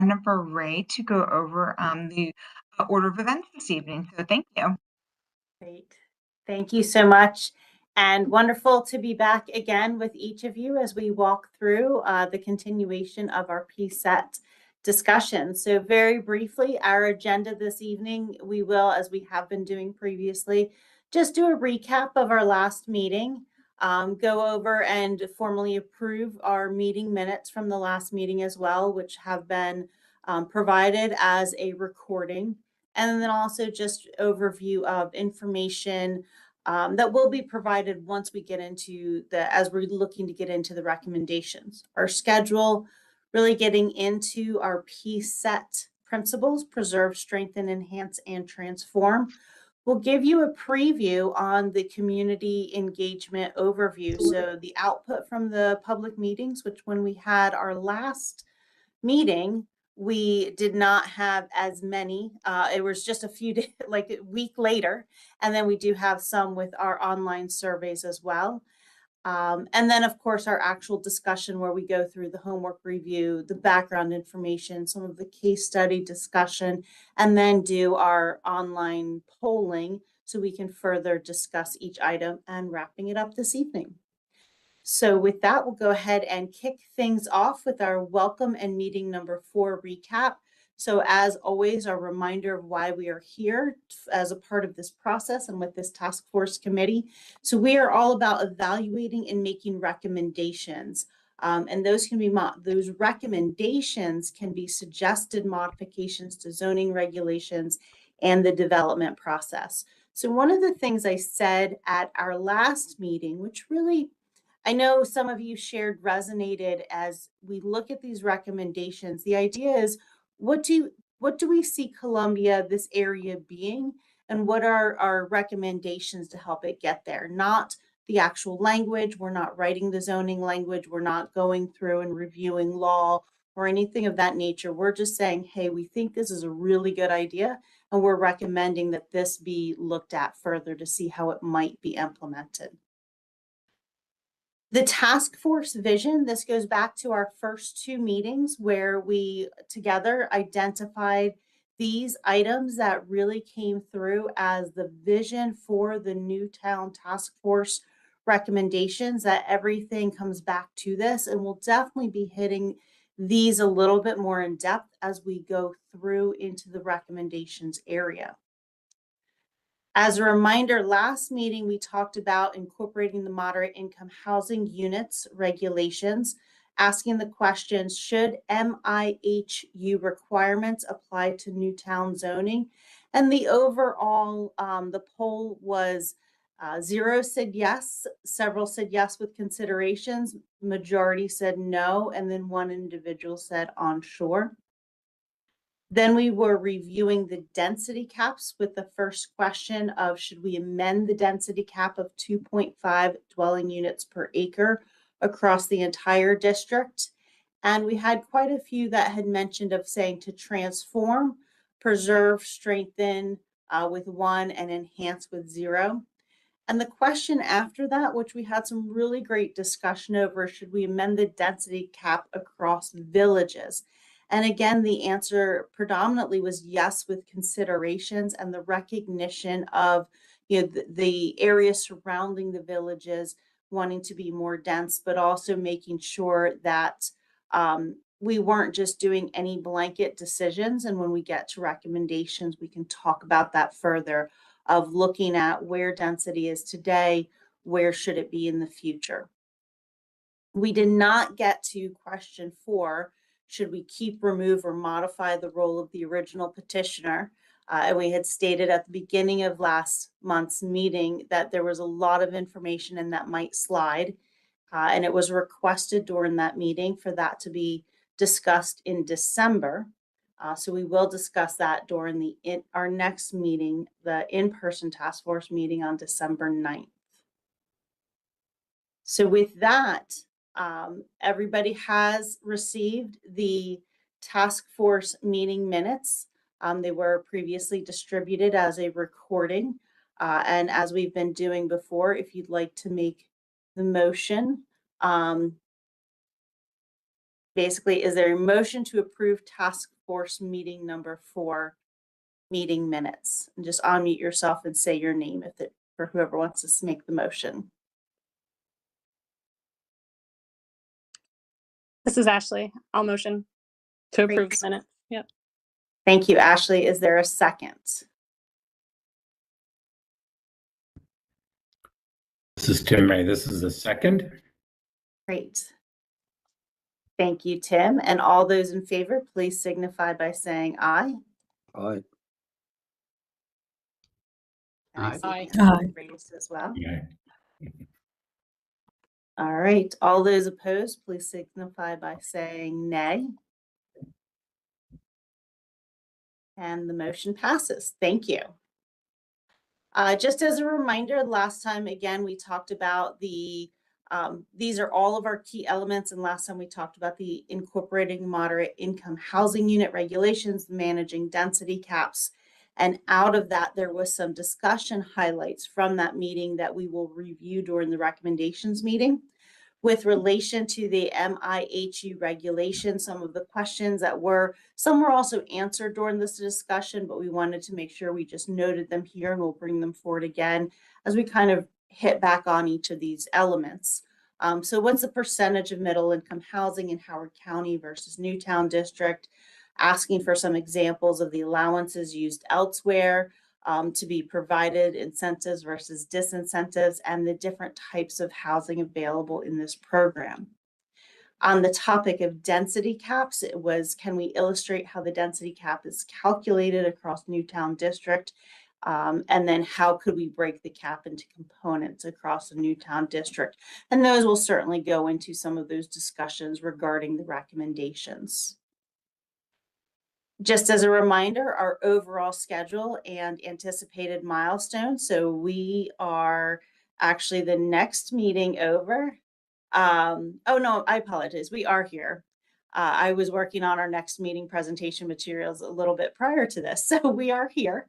Number Ray to go over the order of events this evening. So thank you. Great. Thank you so much. And wonderful to be back again with each of you as we walk through the continuation of our PSET discussion. So very briefly, our agenda this evening, we will, as we have been doing previously, just do a recap of our last meeting, go over and formally approve our meeting minutes from the last meeting as well, which have been provided as a recording, and then also just overview of information that will be provided once we get into as we're looking to get into the recommendations. Our schedule, really getting into our PSET principles: preserve, strengthen, enhance, and transform. We'll give you a preview on the community engagement overview. So the output from the public meetings, which when we had our last meeting, we did not have as many. It was just a few days, like a week later. And then we do have some with our online surveys as well. And then, of course, our actual discussion where we go through the homework review, the background information, some of the case study discussion, and then do our online polling so we can further discuss each item, and wrapping it up this evening. So with that, we'll go ahead and kick things off with our welcome and meeting number 4 recap. So as always, a reminder of why we are here as a part of this process and with this task force committee. So we are all about evaluating and making recommendations. And those recommendations can be suggested modifications to zoning regulations and the development process. So one of the things I said at our last meeting, which really I know some of you shared resonated as we look at these recommendations. The idea is, what do we see Columbia, this area, being, and what are our recommendations to help it get there? Not the actual language. We're not writing the zoning language. We're not going through and reviewing law or anything of that nature. We're just saying, hey, we think this is a really good idea, and we're recommending that this be looked at further to see how it might be implemented. The task force vision, this goes back to our first 2 meetings where we together identified these items that really came through as the vision for the Newtown task force recommendations, that everything comes back to this, and we'll definitely be hitting these a little bit more in depth as we go through into the recommendations area. As a reminder, last meeting, we talked about incorporating the moderate income housing units regulations, asking the question, should MIHU requirements apply to Newtown zoning? And the overall, the poll was 0 said yes, several said yes with considerations, majority said no, and then 1 individual said onshore. Then we were reviewing the density caps with the first question of, should we amend the density cap of 2.5 dwelling units per acre across the entire district? And we had quite a few that had mentioned of saying to transform, preserve, strengthen with 1, and enhance with 0. And the question after that, which we had some really great discussion over, should we amend the density cap across villages? And again, the answer predominantly was yes, with considerations and the recognition of, the area surrounding the villages wanting to be more dense, but also making sure that we weren't just doing any blanket decisions. And when we get to recommendations, we can talk about that further, of looking at where density is today, where should it be in the future. We did not get to question 4, should we keep, remove, or modify the role of the original petitioner? And we had stated at the beginning of last month's meeting that there was a lot of information and that might slide. And it was requested during that meeting for that to be discussed in December. So we will discuss that during our next meeting, the in-person task force meeting on December 9th. So with that, everybody has received the task force meeting minutes. They were previously distributed as a recording. And as we've been doing before, if you'd like to make the motion, basically, is there a motion to approve task force meeting number 4 meeting minutes? And just unmute yourself and say your name for whoever wants to make the motion. This is Ashley. I'll motion to approve Great. the minutes. Yep. Thank you, Ashley. Is there a second? This is Tim May. This is the second. Great. Thank you, Tim. And all those in favor, please signify by saying aye. Aye. And I Aye. see Aye. hand raised as well. Yeah. All right. All those opposed, please signify by saying nay. And the motion passes. Thank you. Just as a reminder, last time, again, we talked about these are all of our key elements. And last time we talked about the incorporating moderate income housing unit regulations, managing density caps. And out of that, there was some discussion highlights from that meeting that we will review during the recommendations meeting. With relation to the MIHU regulation, some of the questions some were also answered during this discussion, but we wanted to make sure we just noted them here, and we'll bring them forward again as we kind of hit back on each of these elements. So what's the percentage of middle income housing in Howard County versus Newtown District? Asking for some examples of the allowances used elsewhere, to be provided, incentives versus disincentives, and the different types of housing available in this program. On the topic of density caps, it was, can we illustrate how the density cap is calculated across Newtown District? And then how could we break the cap into components across the Newtown District? And those will certainly go into some of those discussions regarding the recommendations. Just as a reminder, our overall schedule and anticipated milestones. So we are actually the next meeting over. Oh no, I apologize. We are here. I was working on our next meeting presentation materials a little bit prior to this. So we are here.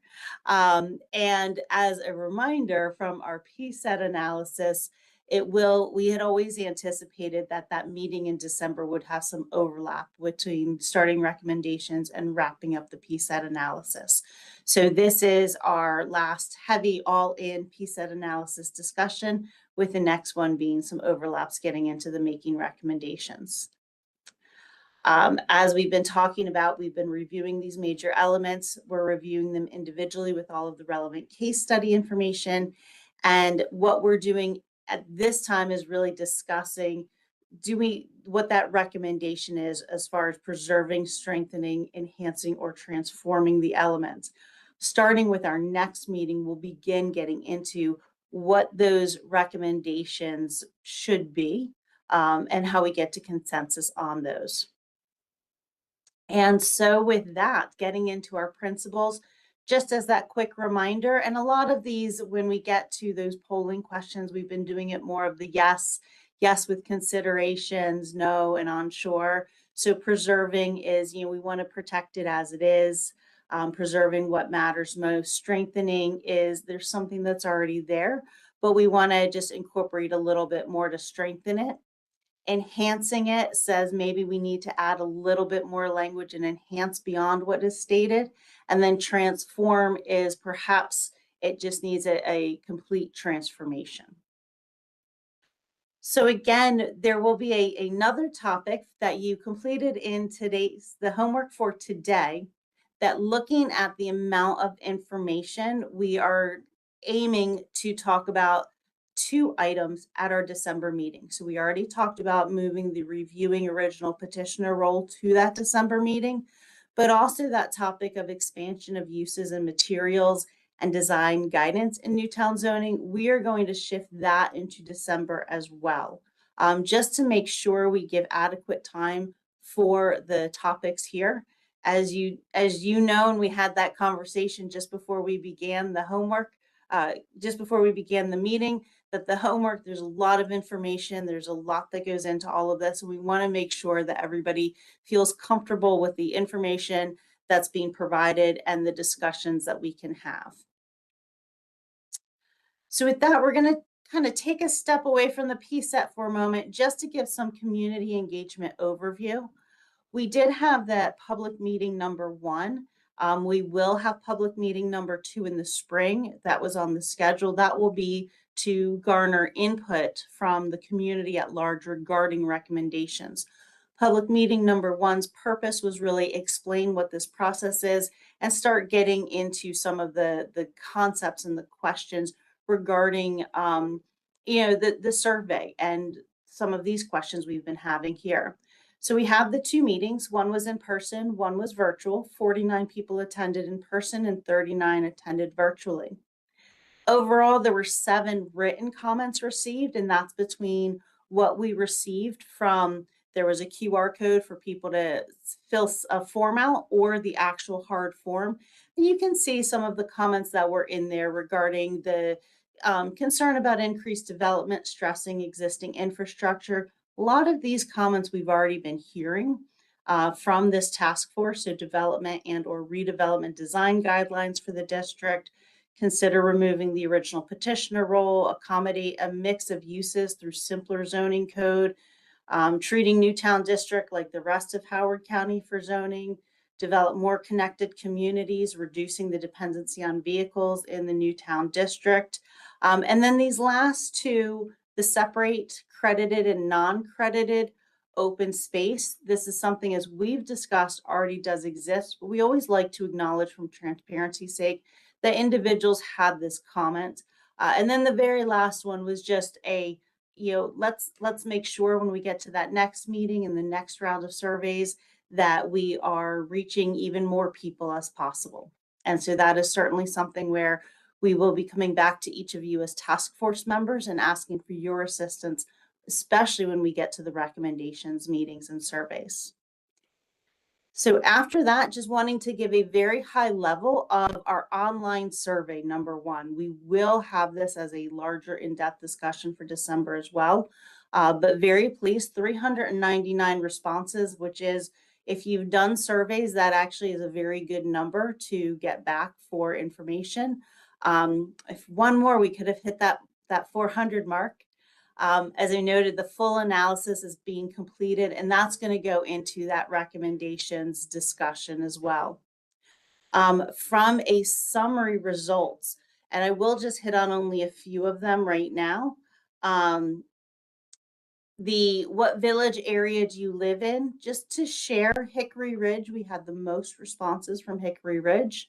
And as a reminder from our PSET analysis, we had always anticipated that meeting in December would have some overlap between starting recommendations and wrapping up the PSET analysis. So this is our last heavy all-in PSET analysis discussion, with the next one being some overlaps getting into the making recommendations. As we've been talking about, we've been reviewing these major elements. We're reviewing them individually with all of the relevant case study information. And what we're doing at this time is really discussing what that recommendation is as far as preserving, strengthening, enhancing, or transforming the elements. Starting with our next meeting, we'll begin getting into what those recommendations should be, and how we get to consensus on those. And so with that, getting into our principles, just as that quick reminder, and a lot of these, when we get to those polling questions, we've been doing it more of the yes with considerations, no, and onshore. So preserving is, we want to protect it as it is. Preserving what matters most. Strengthening is there's something that's already there, but we want to just incorporate a little bit more to strengthen it. Enhancing it says maybe we need to add a little bit more language and enhance beyond what is stated. And then transform is perhaps it just needs a complete transformation. So again, there will be another topic that you completed in the homework for today, that looking at the amount of information, we are aiming to talk about 2 items at our December meeting. So we already talked about moving the reviewing original petitioner role to that December meeting, but also that topic of expansion of uses and materials and design guidance in Newtown zoning. We are going to shift that into December as well, just to make sure we give adequate time for the topics here. As you know, and we had that conversation just before we began the homework, just before we began the meeting, that the homework, there's a lot of information, there's a lot that goes into all of this. And we want to make sure that everybody feels comfortable with the information that's being provided and the discussions that we can have. So with that, we're going to kind of take a step away from the PSET for a moment just to give some community engagement overview. We did have that public meeting number 1. We will have public meeting number 2 in the spring. That was on the schedule. That will be to garner input from the community at large regarding recommendations. Public meeting number 1's purpose was really explain what this process is and start getting into some of the concepts and the questions regarding the survey and some of these questions we've been having here. So we have the 2 meetings. One was in person, one was virtual. 49 people attended in person and 39 attended virtually. Overall, there were 7 written comments received, and that's between what we received from, there was a QR code for people to fill a form out or the actual hard form. And you can see some of the comments that were in there regarding the concern about increased development, stressing existing infrastructure. A lot of these comments we've already been hearing from this task force, so development and or redevelopment design guidelines for the district. Consider removing the original petitioner role, accommodate a mix of uses through simpler zoning code, treating Newtown District like the rest of Howard County for zoning, develop more connected communities, reducing the dependency on vehicles in the Newtown District. And then these last 2, the separate credited and non-credited open space. This is something, as we've discussed, already does exist, but we always like to acknowledge, from transparency's sake, that individuals had this comment. And then the very last one was just a, let's make sure when we get to that next meeting and the next round of surveys that we are reaching even more people as possible. And so that is certainly something where we will be coming back to each of you as task force members and asking for your assistance, especially when we get to the recommendations, meetings, and surveys. So after that, just wanting to give a very high level of our online survey, number 1. We will have this as a larger in-depth discussion for December as well. But very pleased, 399 responses, which is, if you've done surveys, that actually is a very good number to get back for information. If one more, we could have hit that 400 mark. As I noted, the full analysis is being completed, and that's going to go into that recommendations discussion as well. From a summary results, and I will just hit on only a few of them right now. What village area do you live in? Just to share, Hickory Ridge, we had the most responses from Hickory Ridge,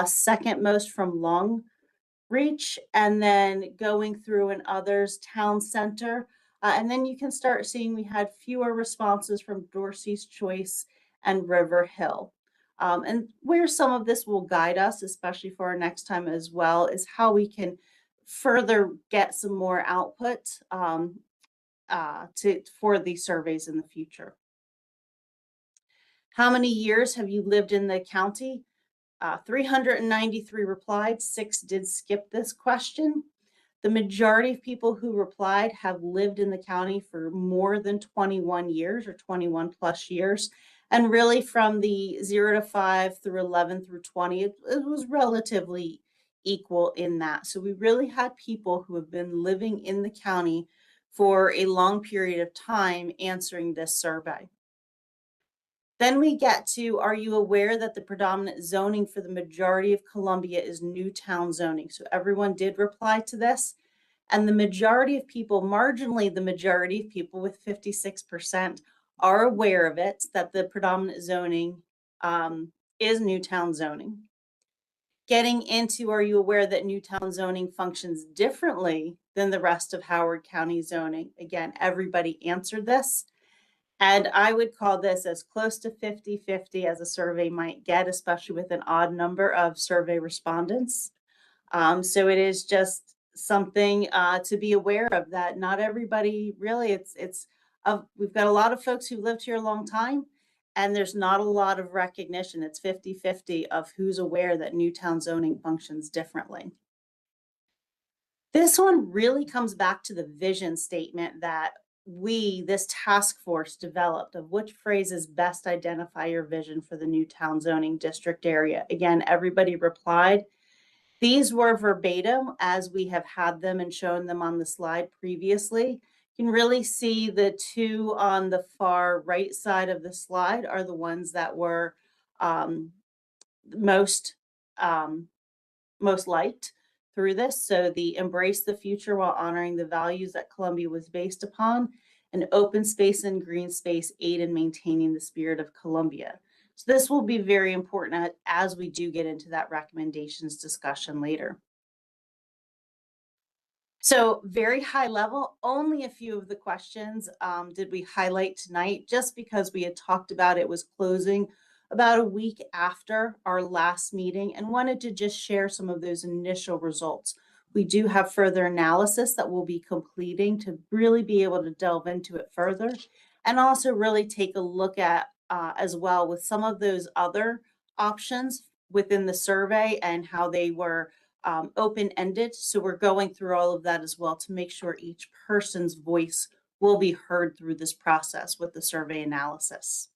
second most from Long Reach, and then going through and others, Town Center. And then you can start seeing we had fewer responses from Dorsey's Choice and River Hill. And where some of this will guide us, especially for our next time as well, is how we can further get some more output for these surveys in the future. How many years have you lived in the county? 393 replied, 6 did skip this question. The majority of people who replied have lived in the county for more than 21 years or 21 plus years. And really from the 0 to 5 through 11 through 20, it was relatively equal in that. So we really had people who have been living in the county for a long period of time answering this survey. Then we get to, are you aware that the predominant zoning for the majority of Columbia is Newtown zoning? So everyone did reply to this. And the majority of people, marginally the majority of people with 56% are aware of it, that the predominant zoning is Newtown zoning. Getting into, are you aware that Newtown zoning functions differently than the rest of Howard County zoning? Again, everybody answered this. And I would call this as close to 50-50 as a survey might get, especially with an odd number of survey respondents. So it is just something to be aware of, that not everybody really, we've got a lot of folks who lived here a long time, and there's not a lot of recognition. It's 50-50 of who's aware that Newtown zoning functions differently. This one really comes back to the vision statement that this task force developed, of which phrases best identify your vision for the Newtown zoning district area. Again, everybody replied. These were verbatim as we have had them and shown them on the slide previously. You can really see the two on the far right side of the slide are the ones that were most most liked through this. So the embrace the future while honoring the values that Columbia was based upon, and open space and green space aid in maintaining the spirit of Columbia. So this will be very important as we do get into that recommendations discussion later. So very high level, only a few of the questions did we highlight tonight, just because we had talked about it was closing about a week after our last meeting and wanted to just share some of those initial results. We do have further analysis that we'll be completing to really be able to delve into it further, and also really take a look at as well with some of those other options within the survey and how they were open-ended. So we're going through all of that as well to make sure each person's voice will be heard through this process with the survey analysis.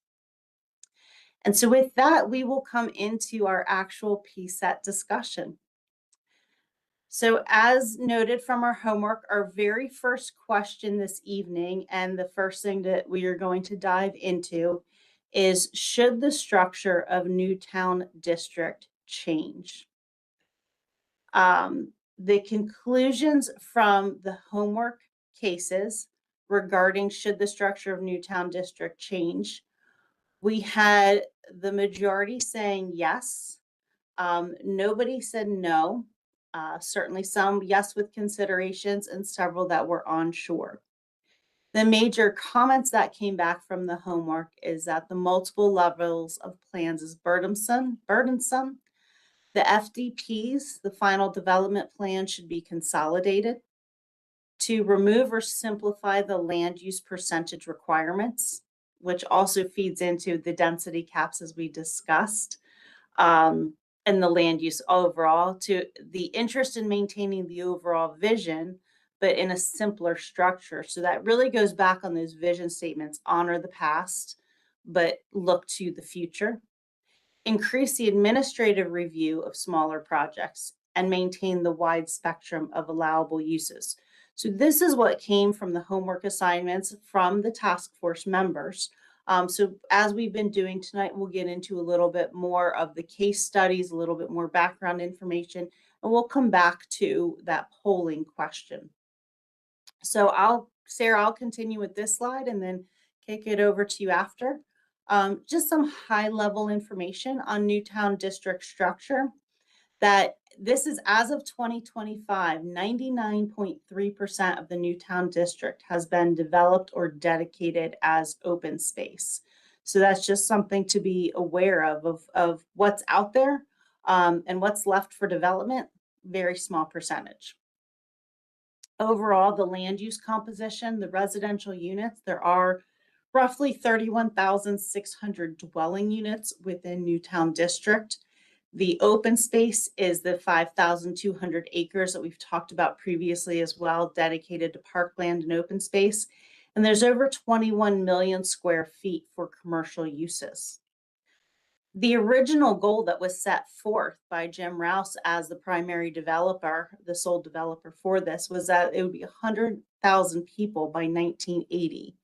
And so with that, we will come into our actual PSET discussion. So as noted from our homework, our very first question this evening, and the first thing that we are going to dive into, is should the structure of Newtown District change? The conclusions from the homework cases regarding should the structure of Newtown District change, we had the majority saying yes. Nobody said no. Certainly some yes with considerations and several that were unsure. The major comments that came back from the homework is that the multiple levels of plans is burdensome. The FDPs, the final development plan, should be consolidated. To remove or simplify the land use percentage requirements, which also feeds into the density caps as we discussed, and the land use overall, to the interest in maintaining the overall vision, but in a simpler structure. So that really goes back on those vision statements: honor the past, but look to the future. Increase the administrative review of smaller projects and maintain the wide spectrum of allowable uses. So this is what came from the homework assignments from the task force members. So as we've been doing tonight, we'll get into a little bit more of the case studies, a little bit more background information, and we'll come back to that polling question. So Sarah, I'll continue with this slide and then kick it over to you after. Just some high level information on Newtown District structure. That this is as of 2025, 99.3% of the Newtown District has been developed or dedicated as open space. So that's just something to be aware of what's out there and what's left for development, very small percentage. Overall, the land use composition, the residential units, there are roughly 31,600 dwelling units within Newtown District. The open space is the 5,200 acres that we've talked about previously as well, dedicated to parkland and open space. And there's over 21 million square feet for commercial uses. The original goal that was set forth by Jim Rouse as the primary developer, the sole developer for this, was that it would be 100,000 people by 1980.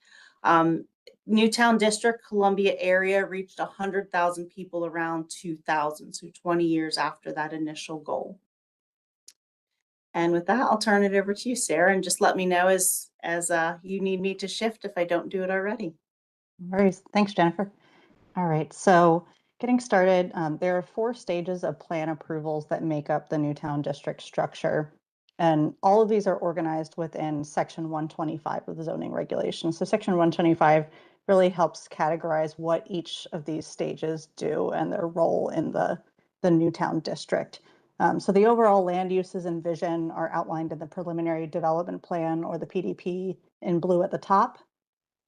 Newtown District, Columbia area reached 100,000 people around 2000, so 20 years after that initial goal. And with that, I'll turn it over to you, Sarah, and just let me know as you need me to shift if I don't do it already. No worries. Thanks, Jennifer. All right, so getting started, there are 4 stages of plan approvals that make up the Newtown District structure. And all of these are organized within Section 125 of the zoning regulations. So Section 125 really helps categorize what each of these stages do and their role in the Newtown District. So the overall land uses and vision are outlined in the preliminary development plan, or the PDP, in blue at the top.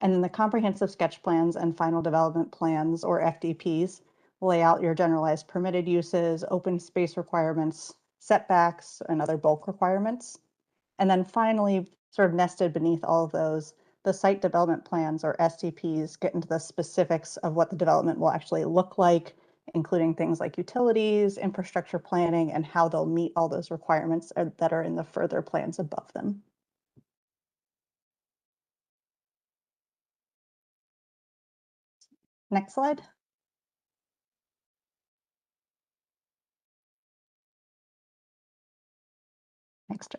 And then the comprehensive sketch plans and final development plans, or FDPs, lay out your generalized permitted uses, open space requirements, setbacks, and other bulk requirements. And then finally, sort of nested beneath all of those, the site development plans, or SDPs, get into the specifics of what the development will actually look like, including things like utilities, infrastructure planning, and how they'll meet all those requirements that are in the further plans above them. Next slide. Next.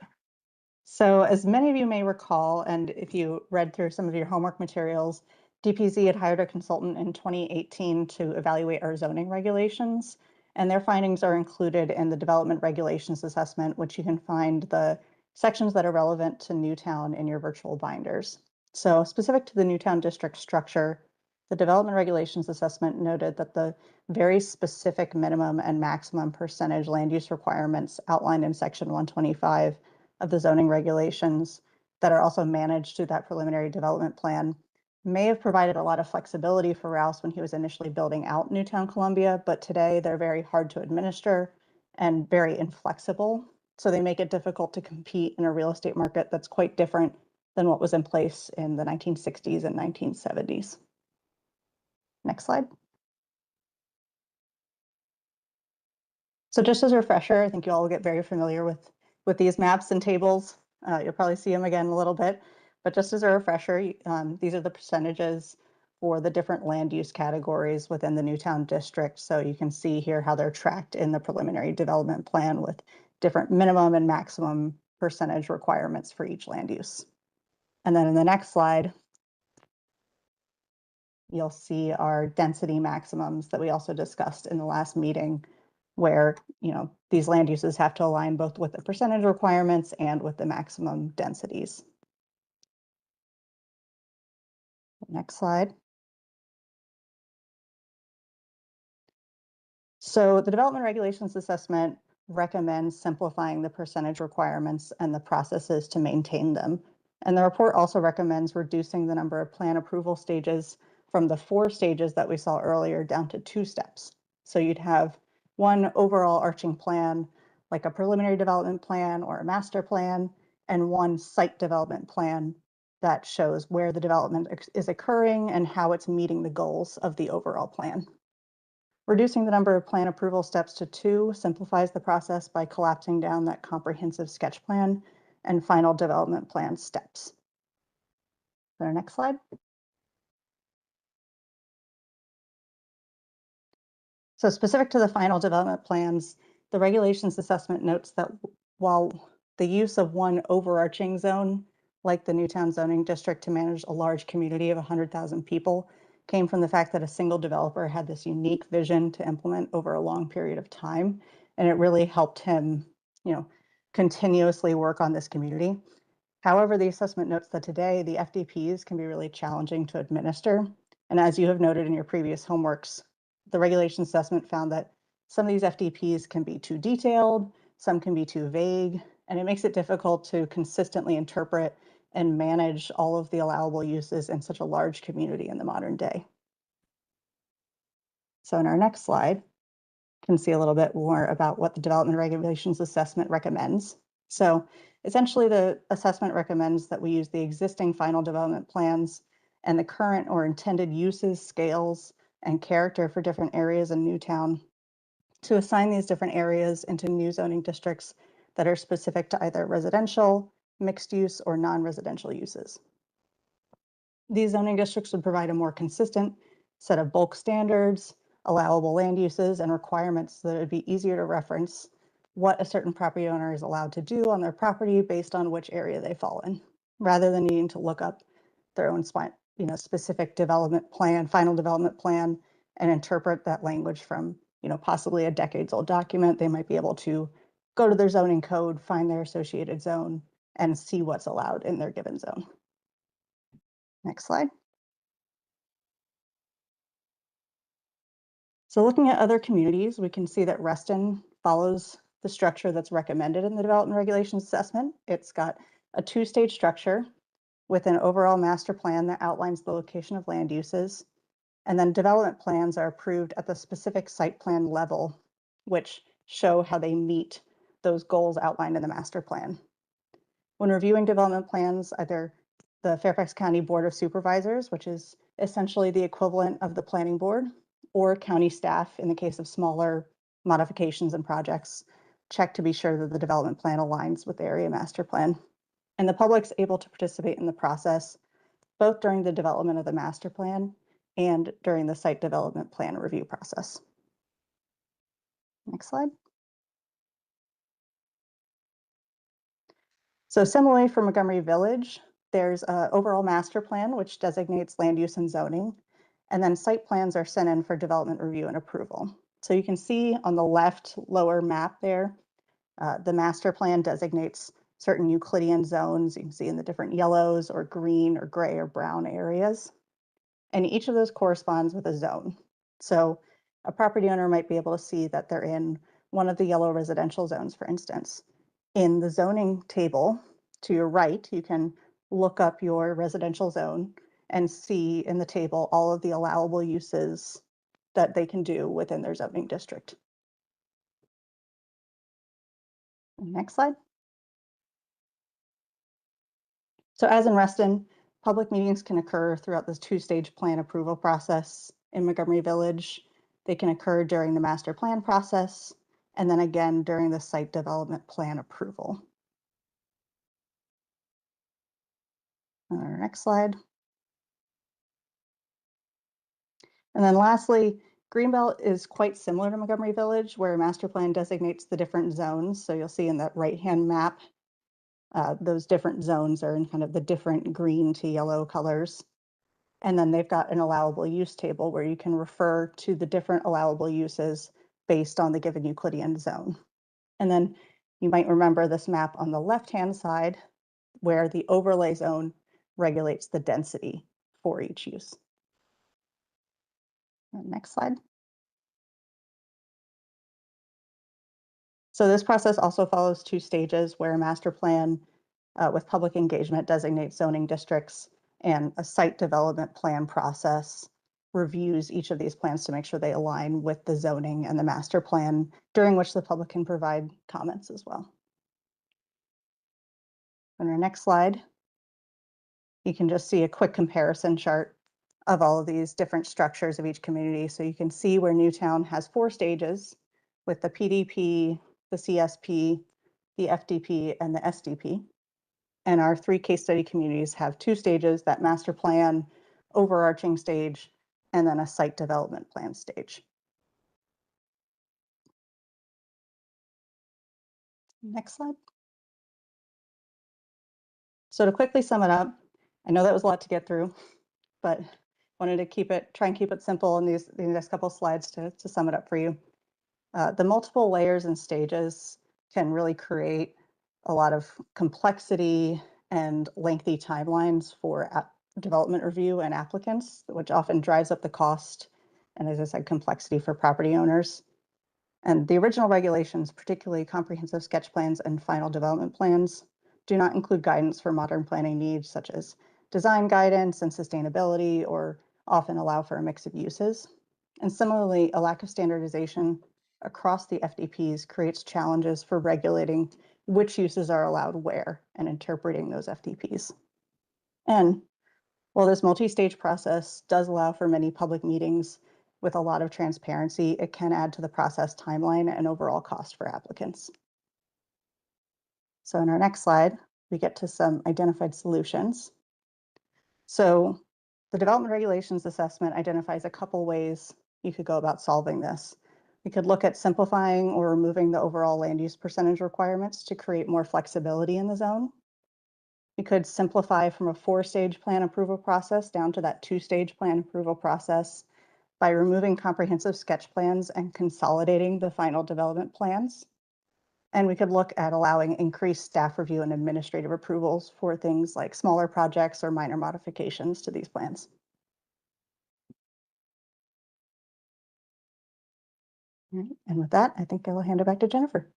So as many of you may recall, and if you read through some of your homework materials, DPZ had hired a consultant in 2018 to evaluate our zoning regulations, and their findings are included in the development regulations assessment, which you can find the sections that are relevant to Newtown in your virtual binders. So specific to the Newtown district structure, the development regulations assessment noted that the very specific minimum and maximum percentage land use requirements outlined in section 125 of the zoning regulations that are also managed through that preliminary development plan may have provided a lot of flexibility for Rouse when he was initially building out Newtown Columbia, but today they're very hard to administer and very inflexible. So they make it difficult to compete in a real estate market that's quite different than what was in place in the 1960s and 1970s. Next slide. So just as a refresher, I think you all will get very familiar with these maps and tables. You'll probably see them again in a little bit, but just as a refresher, these are the percentages for the different land use categories within the Newtown district. So you can see here how they're tracked in the preliminary development plan with different minimum and maximum percentage requirements for each land use. And then in the next slide, you'll see our density maximums that we also discussed in the last meeting, where these land uses have to align both with the percentage requirements and with the maximum densities. Next slide. So the development regulations assessment recommends simplifying the percentage requirements and the processes to maintain them. And the report also recommends reducing the number of plan approval stages from the 4 stages that we saw earlier down to 2 steps. So you'd have one overall arching plan, like a preliminary development plan or a master plan, and one site development plan that shows where the development is occurring and how it's meeting the goals of the overall plan. Reducing the number of plan approval steps to 2 simplifies the process by collapsing down that comprehensive sketch plan and final development plan steps. So next slide. So specific to the final development plans, the regulations assessment notes that while the use of one overarching zone, like the Newtown zoning district to manage a large community of 100,000 people, came from the fact that a single developer had this unique vision to implement over a long period of time. And it really helped him, continuously work on this community. However, the assessment notes that today the FDPs can be really challenging to administer. And as you have noted in your previous homeworks, the regulation assessment found that some of these FDPs can be too detailed, some can be too vague, and it makes it difficult to consistently interpret and manage all of the allowable uses in such a large community in the modern day. So in our next slide, you can see a little bit more about what the development regulations assessment recommends. So essentially the assessment recommends that we use the existing final development plans and the current or intended uses, scales, and character for different areas in Newtown to assign these different areas into new zoning districts that are specific to either residential, mixed use, or non-residential uses. These zoning districts would provide a more consistent set of bulk standards, allowable land uses, and requirements so that it would be easier to reference what a certain property owner is allowed to do on their property based on which area they fall in, rather than needing to look up their own specific development plan, final development plan, and interpret that language from possibly a decades-old document. They might be able to go to their zoning code, find their associated zone, and see what's allowed in their given zone. Next slide. So looking at other communities, we can see that Reston follows the structure that's recommended in the development regulations assessment. It's got a 2-stage structure with an overall master plan that outlines the location of land uses. And then development plans are approved at the specific site plan level, which show how they meet those goals outlined in the master plan. When reviewing development plans, either the Fairfax County Board of Supervisors, which is essentially the equivalent of the planning board, or county staff, in the case of smaller modifications and projects, check to be sure that the development plan aligns with the area master plan. And the public's able to participate in the process both during the development of the master plan and during the site development plan review process. Next slide. So similarly for Montgomery Village, there's an overall master plan, which designates land use and zoning, and then site plans are sent in for development review and approval. So you can see on the left lower map there, the master plan designates certain Euclidean zones. You can see in the different yellows or green or gray or brown areas. And each of those corresponds with a zone. So a property owner might be able to see that they're in one of the yellow residential zones, for instance. In the zoning table to your right, you can look up your residential zone and see in the table all of the allowable uses that they can do within their zoning district. Next slide. So as in Reston, public meetings can occur throughout this two-stage plan approval process. In Montgomery Village, they can occur during the master plan process, and then again during the site development plan approval. Our next slide. And then lastly, Greenbelt is quite similar to Montgomery Village, where a master plan designates the different zones. So you'll see in that right-hand map, those different zones are in kind of the different green to yellow colors. And then they've got an allowable use table where you can refer to the different allowable uses based on the given Euclidean zone. And then you might remember this map on the left-hand side where the overlay zone regulates the density for each use. Next slide. So this process also follows two stages where a master plan with public engagement designates zoning districts, and a site development plan process reviews each of these plans to make sure they align with the zoning and the master plan, during which the public can provide comments as well. On our next slide, you can just see a quick comparison chart of all of these different structures of each community. So you can see where Newtown has 4 stages with the PDP, the CSP, the FDP, and the SDP. And our 3 case study communities have 2 stages, that master plan, overarching stage, and then a site development plan stage. Next slide. So to quickly sum it up, I know that was a lot to get through, but wanted to try and keep it simple in these next couple of slides to sum it up for you. The multiple layers and stages can really create a lot of complexity and lengthy timelines for development review and applicants, which often drives up the cost and, as I said, complexity for property owners. And the original regulations, particularly comprehensive sketch plans and final development plans, do not include guidance for modern planning needs such as design guidance and sustainability, or often allow for a mix of uses. And similarly, a lack of standardization across the FDPs creates challenges for regulating which uses are allowed where and interpreting those FDPs. And while this multi-stage process does allow for many public meetings with a lot of transparency, it can add to the process timeline and overall cost for applicants. So in our next slide, we get to some identified solutions. So the development regulations assessment identifies a couple ways you could go about solving this. We could look at simplifying or removing the overall land use percentage requirements to create more flexibility in the zone. We could simplify from a 4-stage plan approval process down to that 2-stage plan approval process by removing comprehensive sketch plans and consolidating the final development plans. And we could look at allowing increased staff review and administrative approvals for things like smaller projects or minor modifications to these plans. All right, and with that, I think I will hand it back to Jennifer.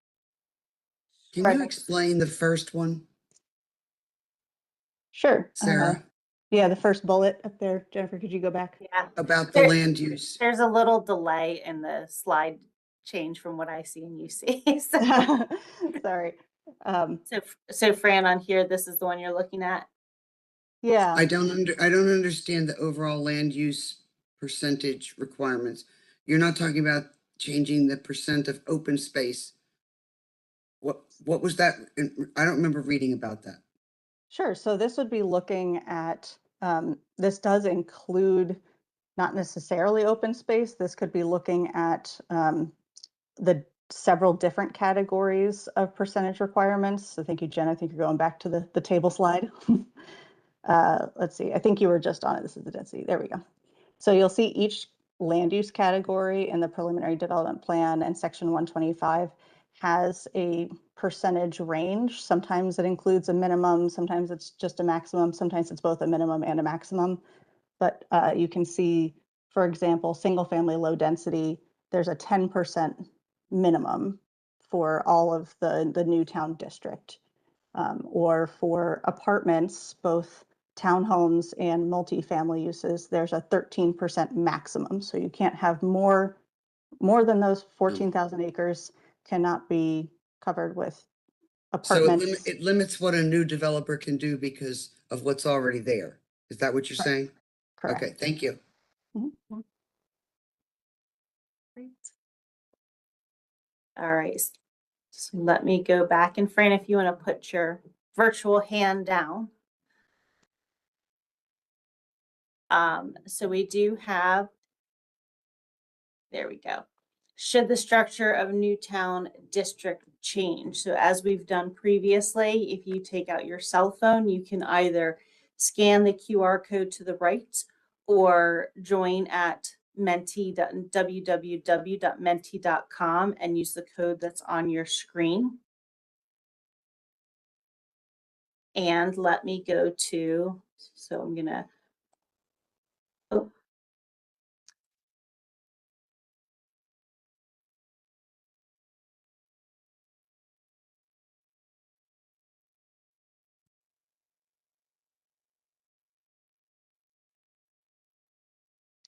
Can you explain the first one, Sure. Sarah, Uh-huh. The first bullet up there. Jennifer, could you go back? Yeah, about the There- land use? there's a little delay in the slide change from what I see and you see. So, Sorry. so Fran, on here, this is the one you're looking at. Yeah. I don't understand the overall land use percentage requirements. You're not talking about changing the percent of open space. What was that? I don't remember reading about that. Sure. So this would be looking at, this does include not necessarily open space. This could be looking at the several different categories of percentage requirements. So thank you, Jen. I think you're going back to the table slide. Let's see. I think you were just on it. This is the density. There we go. So you'll see each land use category in the preliminary development plan, and section 125 has a percentage range. Sometimes it includes a minimum, sometimes it's just a maximum, sometimes it's both a minimum and a maximum. But you can see, for example, single family low density, there's a 10% minimum for all of the Newtown district. Or for apartments, both townhomes and multifamily uses, there's a 13% maximum. So you can't have more than those 14,000 acres cannot be covered with So apartments. it limits what a new developer can do because of what's already there. Is that what you're Correct. saying? Correct. Okay, thank you. Mhm. Great. All right. So let me go back. And Fran, if you want to put your virtual hand down. So we do have, there we go. Should the structure of Newtown district change? So as we've done previously, if you take out your cell phone, you can either scan the QR code to the right or join at www.menti.com and use the code that's on your screen. And let me go to, so I'm gonna, oh,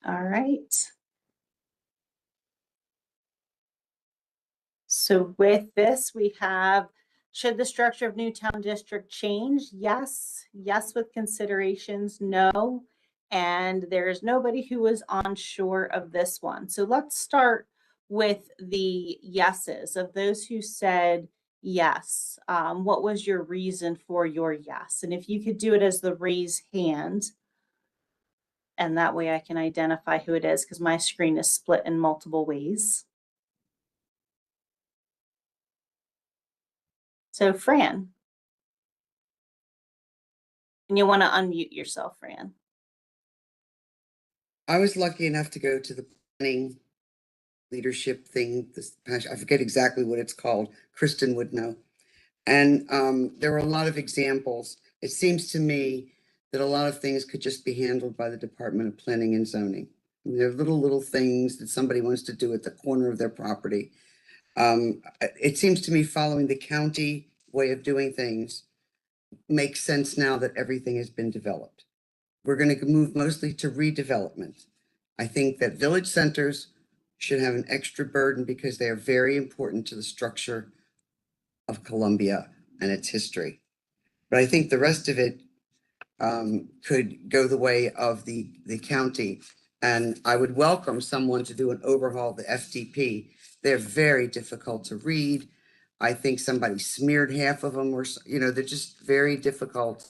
all right. So with this, we have, should the structure of Newtown district change? Yes. Yes with considerations, no. And there's nobody who was unsure of this one. So let's start with the yeses. Of those who said yes, what was your reason for your yes? And if you could do it as the raise hand, and that way I can identify who it is because my screen is split in multiple ways. So Fran. And you want to unmute yourself, Fran. I was lucky enough to go to the planning leadership thing. I forget exactly what it's called. Kristen would know. And there were a lot of examples. It seems to me that a lot of things could just be handled by the Department of Planning and Zoning. I mean, there are little things that somebody wants to do at the corner of their property. It seems to me following the county way of doing things makes sense now that everything has been developed. We're going to move mostly to redevelopment. I think that village centers should have an extra burden because they are very important to the structure of Columbia and its history. But I think the rest of it could go the way of the county. And I would welcome someone to do an overhaul of the FDP. They're very difficult to read. I think somebody smeared half of them, or they're just very difficult.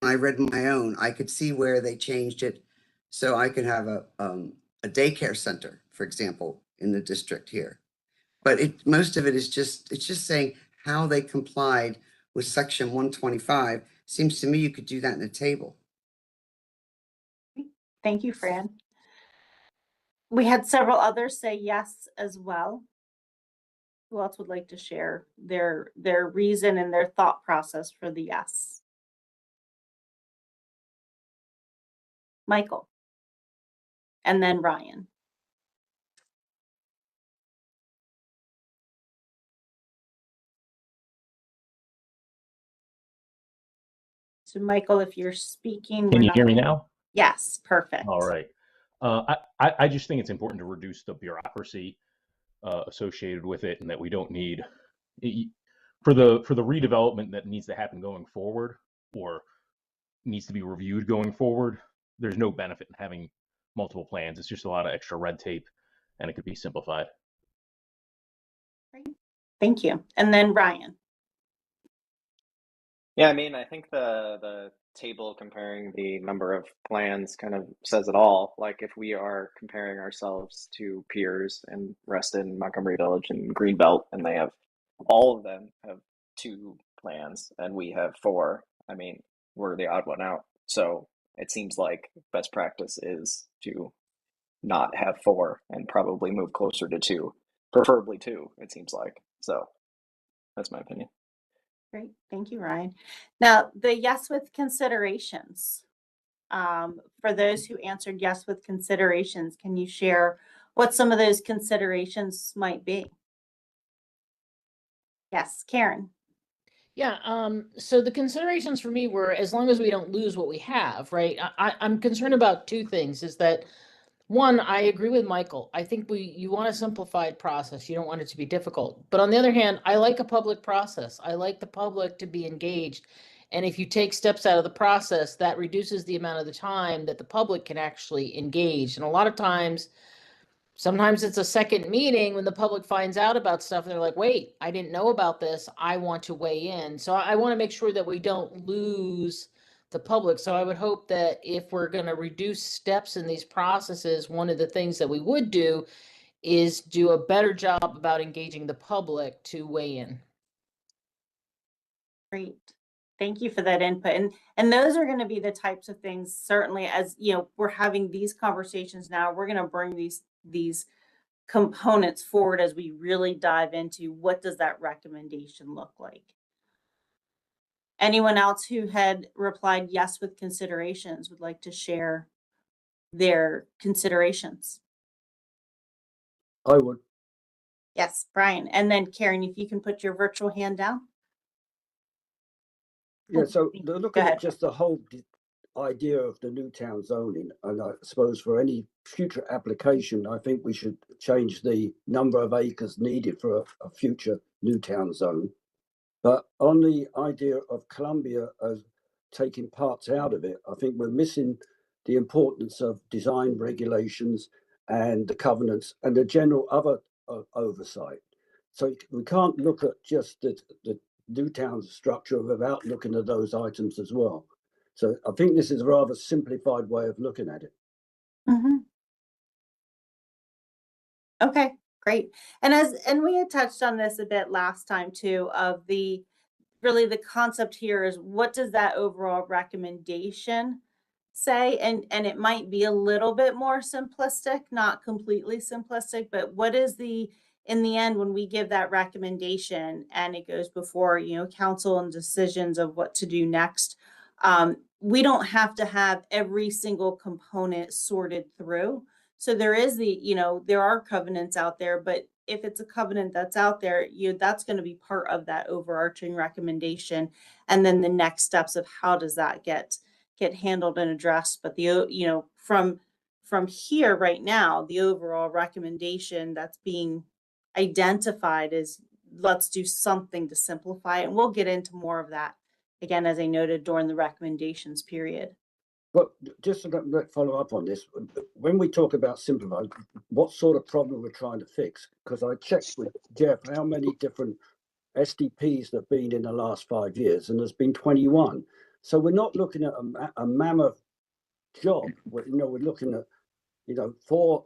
I read my own. I could see where they changed it, so I could have a daycare center, for example, in the district here. But most of it is just saying how they complied with section 125. Seems to me you could do that in a table. Thank you, Fran. We had several others say yes as well. Who else would like to share their reason and their thought process for the yes? Michael. And then Ryan. So Michael, if you're speaking, Can you hear me now? Yes, perfect. All right. I just think it's important to reduce the bureaucracy associated with it, and that we don't need for the redevelopment that needs to happen going forward, or needs to be reviewed going forward. There's no benefit in having multiple plans. It's just a lot of extra red tape. and it could be simplified. Thank you. And then Ryan. Yeah, I mean, I think the table comparing the number of plans kind of says it all. Like if we are comparing ourselves to peers in Reston, Montgomery Village, and Greenbelt, and they have all of them have 2 plans and we have 4, I mean, we're the odd one out. So it seems like best practice is to not have 4 and probably move closer to 2, preferably 2, it seems like. So that's my opinion. Great. Thank you, Ryan. Now, the yes with considerations. For those who answered yes with considerations, can you share what some of those considerations might be? Yes, Karen. Yeah, so the considerations for me were as long as we don't lose what we have, right? I'm concerned about 2 things, is that one, I agree with Michael. I think you want a simplified process. You don't want it to be difficult. But on the other hand, I like a public process. I like the public to be engaged. And if you take steps out of the process, that reduces the amount of the time that the public can actually engage. And a lot of times, sometimes it's a second meeting when the public finds out about stuff and they're like, wait, I didn't know about this. I want to weigh in. So I want to make sure that we don't lose the public. So I would hope that if we're going to reduce steps in these processes, one of the things that we would do is do a better job about engaging the public to weigh in. Great. Thank you for that input. And those are going to be the types of things, certainly, as you know, we're having these conversations now, we're going to bring these components forward as we really dive into what does that recommendation look like. Anyone else who had replied yes with considerations would like to share their considerations? I would. Yes, Brian. And then Karen, if you can put your virtual hand down. Yeah, so they're looking ahead. at just the whole idea of the new town zoning. And I suppose for any future application, I think we should change the number of acres needed for a future new town zone. But on the idea of Columbia as taking parts out of it, I think we're missing the importance of design regulations and the covenants and the general other oversight. So we can't look at just the new town structure without looking at those items as well. So I think this is a rather simplified way of looking at it. Mm-hmm. Okay, great. And we had touched on this a bit last time too, of the concept here is what does that overall recommendation say? And it might be a little bit more simplistic, not completely simplistic, but what is in the end, when we give that recommendation and it goes before, council and decisions of what to do next, we don't have to have every single component sorted through. So there is there are covenants out there, but if it's a covenant that's out there, that's going to be part of that overarching recommendation. And then the next steps of how does that get handled and addressed. But from here right now, the overall recommendation that's being identified is let's do something to simplify it. And we'll get into more of that again, as I noted during the recommendations period. But just to follow up on this, when we talk about simplify, what sort of problem we're trying to fix? Because I checked with Jeff how many different SDPs there have been in the last 5 years, and there's been 21. So we're not looking at a mammoth job. We're looking at 4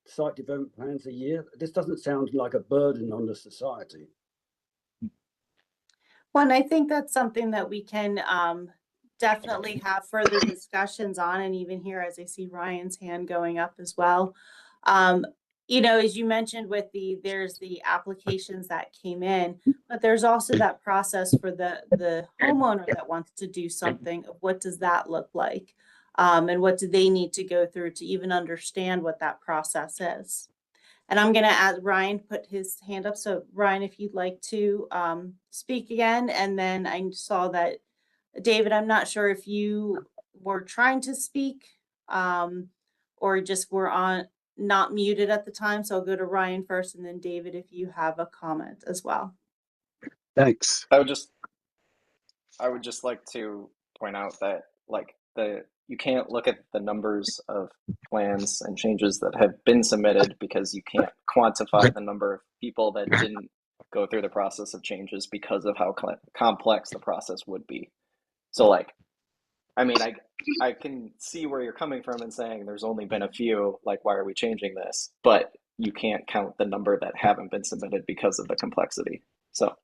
site development plans a year. This doesn't sound like a burden on the society. Well, and I think that's something that we can definitely have further discussions on, and even here, as I see Ryan's hand going up as well. As you mentioned with there's the applications that came in, but there's also that process for the homeowner that wants to do something. What does that look like? And what do they need to go through to even understand what that process is? And I'm going to ask Ryan put his hand up. So Ryan, if you'd like to speak again. And then I saw that David, I'm not sure if you were trying to speak or just were not muted at the time. So I'll go to Ryan first, and then David, if you have a comment as well. Thanks. I would just like to point out that like the you can't look at the numbers of plans and changes that have been submitted because you can't quantify the number of people that didn't go through the process of changes because of how complex the process would be. So like, I mean, I can see where you're coming from and saying there's only been a few, like, why are we changing this? But you can't count the number that haven't been submitted because of the complexity. So.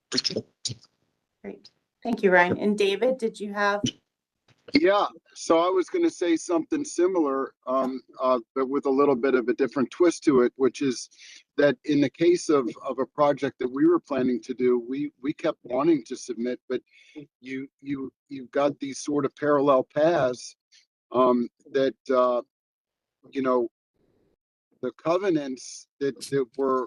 Great. Thank you, Ryan. And David, did you have? Yeah, so I was going to say something similar, but with a little bit of a different twist to it, which is that in the case of a project that we were planning to do, we kept wanting to submit, but you got these sort of parallel paths that you know, the covenants that were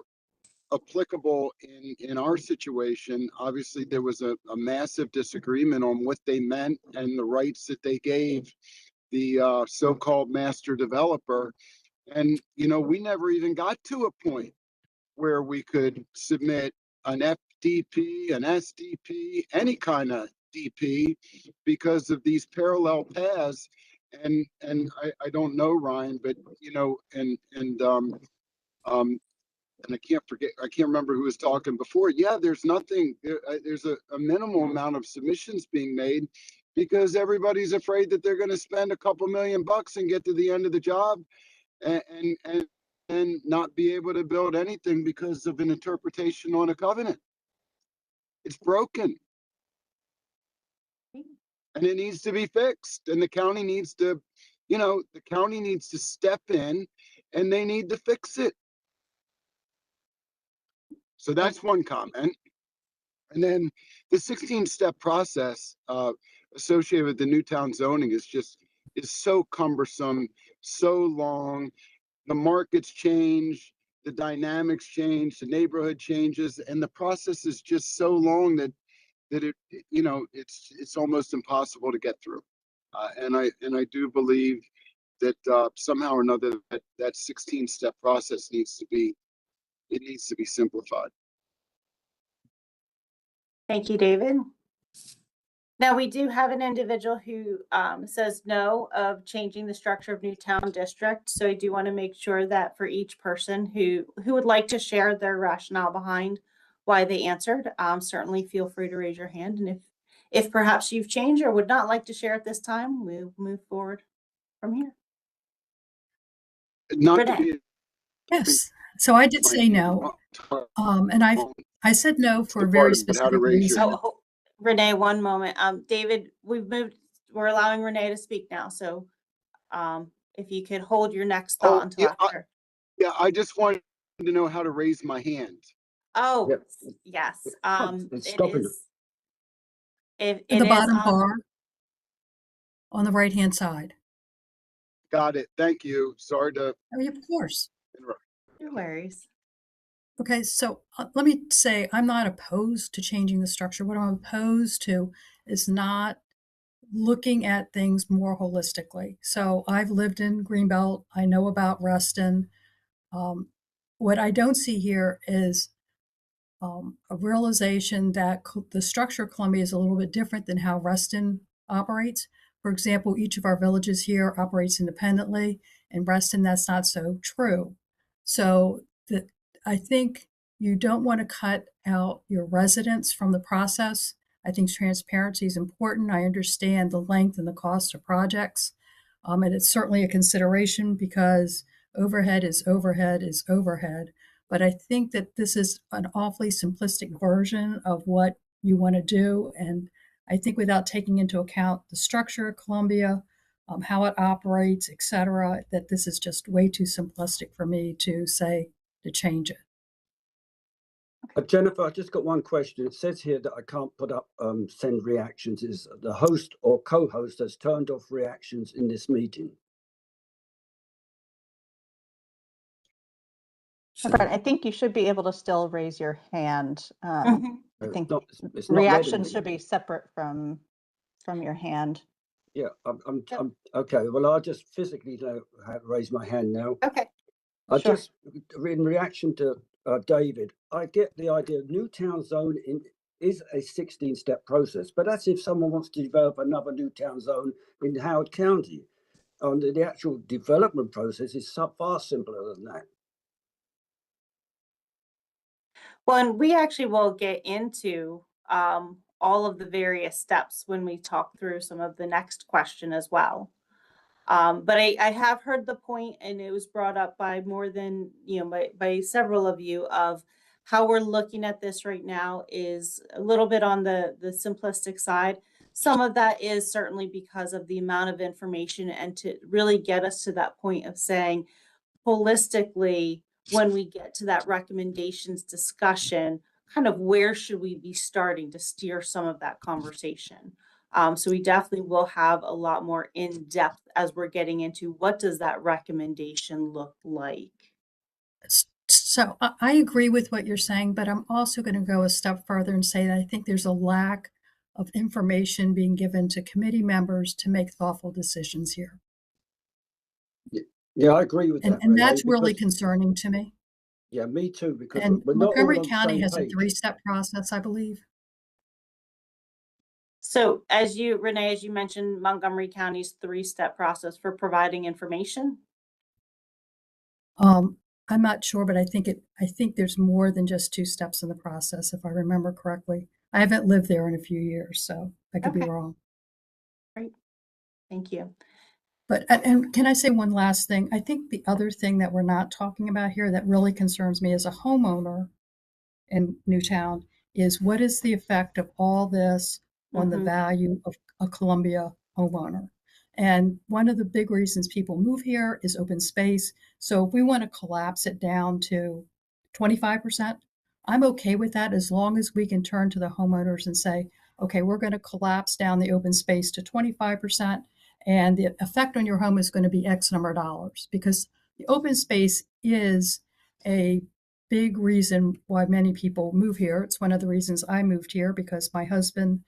applicable in our situation. Obviously there was a massive disagreement on what they meant and the rights that they gave the so-called master developer, and you know, we never even got to a point where we could submit an FDP, an SDP, any kind of DP because of these parallel paths. And I don't know, Ryan, but you know, and I can't remember who was talking before. Yeah, there's nothing, there's a minimal amount of submissions being made because everybody's afraid that they're going to spend a couple $1 million and get to the end of the job and not be able to build anything because of an interpretation on a covenant. It's broken. And it needs to be fixed. And the county needs to, you know, the county needs to step in and they need to fix it. So that's one comment. And then the 16-step process associated with the Newtown zoning is so cumbersome, so long. The markets change, the dynamics change, the neighborhood changes, and the process is just so long that it, you know, it's almost impossible to get through. And I do believe that somehow or another that 16-step process needs to be simplified. Thank you, David. Now, we do have an individual who says no of changing the structure of Newtown District. So I do want to make sure that for each person who would like to share their rationale behind why they answered, certainly feel free to raise your hand. And if perhaps you've changed or would not like to share at this time, we'll move forward from here. Yes. So I did say no. And I said no for a very specific reason. Oh, Renee, one moment. David, we're allowing Renee to speak now. So if you could hold your next thought until after. I just wanted to know how to raise my hand. Oh, yes. It is. It The is bottom bar on the right-hand side. Got it. Thank you. Sorry to. Oh, of course. No worries. Okay, so let me say I'm not opposed to changing the structure. What I'm opposed to is not looking at things more holistically. So I've lived in Greenbelt. I know about Reston. What I don't see here is a realization that the structure of Columbia is a little bit different than how Reston operates. For example, each of our villages here operates independently. In Reston, that's not so true. So I think you don't want to cut out your residents from the process. I think transparency is important. I understand the length and the cost of projects. And it's certainly a consideration because overhead is overhead is overhead. But I think that this is an awfully simplistic version of what you want to do. And I think without taking into account the structure of Columbia, how it operates, et cetera, that this is just way too simplistic for me to say to change it. Jennifer, I just got one question. It says here that I can't put up send reactions. Is the host or co-host has turned off reactions in this meeting? I think you should be able to still raise your hand. I think it's not reactions should be separate from your hand. Yeah, I'm okay. Well, I'll just physically raise my hand now. Okay. I just, in reaction to David, I get the idea Newtown zone is a 16-step process, but that's if someone wants to develop another Newtown zone in Howard County. on the actual development process is far simpler than that. Well, and we actually will get into all of the various steps when we talk through some of the next question as well. But I have heard the point, and it was brought up by more than, by several of you, of how we're looking at this right now is a little bit on the simplistic side. Some of that is certainly because of the amount of information, and to really get us to that point of saying holistically, when we get to that recommendations discussion, kind of where should we be starting to steer some of that conversation. So we definitely will have a lot more in depth as we're getting into what does that recommendation look like. So I agree with what you're saying, but I'm also going to go a step further and say that I think there's a lack of information being given to committee members to make thoughtful decisions here. Yeah, I agree with that. And that's really concerning to me. Yeah, me too, because And we're not all Montgomery on the County same has a page. 3-step process, I believe. So Renee, as you mentioned, Montgomery County's 3-step process for providing information. I'm not sure, but I think there's more than just 2 steps in the process, if I remember correctly. I haven't lived there in a few years, so I could be wrong. Great, thank you. But, and can I say one last thing? I think the other thing that we're not talking about here that really concerns me as a homeowner in Newtown is what is the effect of all this on the value of a Columbia homeowner? And one of the big reasons people move here is open space. So if we want to collapse it down to 25%, I'm okay with that as long as we can turn to the homeowners and say, okay, we're going to collapse down the open space to 25%, and the effect on your home is going to be X number of dollars, because the open space is a big reason why many people move here. It's one of the reasons I moved here, because my husband,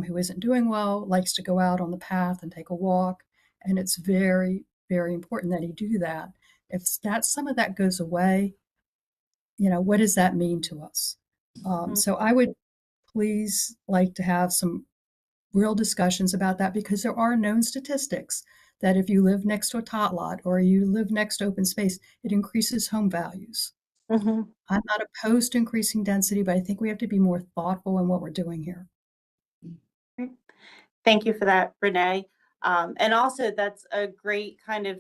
who isn't doing well, likes to go out on the path and take a walk. And it's very, very important that he do that. If some of that goes away, what does that mean to us? So I would please like to have some real discussions about that, because there are known statistics that if you live next to a tot lot or you live next to open space, it increases home values. I'm not opposed to increasing density, but I think we have to be more thoughtful in what we're doing here. Thank you for that, Renee. And also that's a great kind of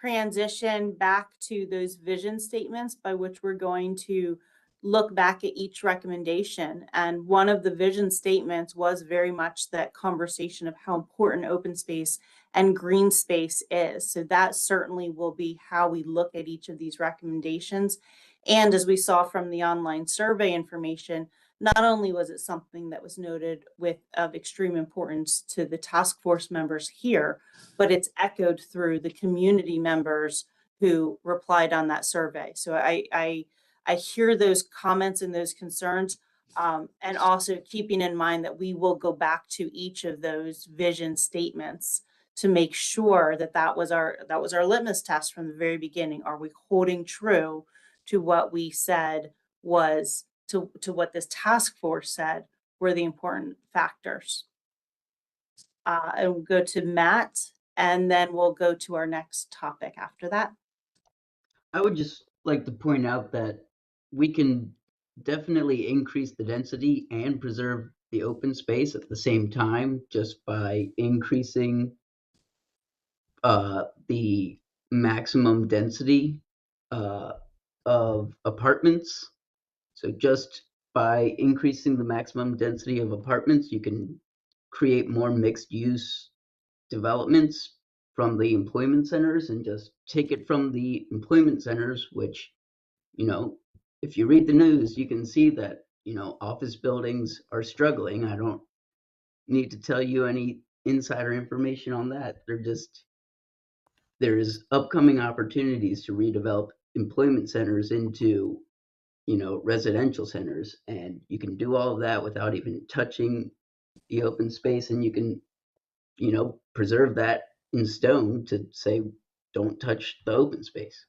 transition back to those vision statements by which we're going to look back at each recommendation. And one of the vision statements was very much that conversation of how important open space and green space is. So that certainly will be how we look at each of these recommendations. And as we saw from the online survey information, not only was it something that was noted of extreme importance to the task force members here, but it's echoed through the community members who replied on that survey. So I hear those comments and those concerns, and also keeping in mind that we will go back to each of those vision statements to make sure that that was our litmus test from the very beginning. Are we holding true to what we said was to what this task force said were the important factors? And we'll go to Matt, and then we'll go to our next topic after that. I would just like to point out that we can definitely increase the density and preserve the open space at the same time just by increasing the maximum density of apartments. So just by increasing the maximum density of apartments, you can create more mixed use developments from the employment centers, and just take it from the employment centers, which, if you read the news, you can see that, office buildings are struggling. I don't need to tell you any insider information on that. There's upcoming opportunities to redevelop employment centers into, residential centers, and you can do all of that without even touching the open space, and you can, preserve that in stone to say, don't touch the open space.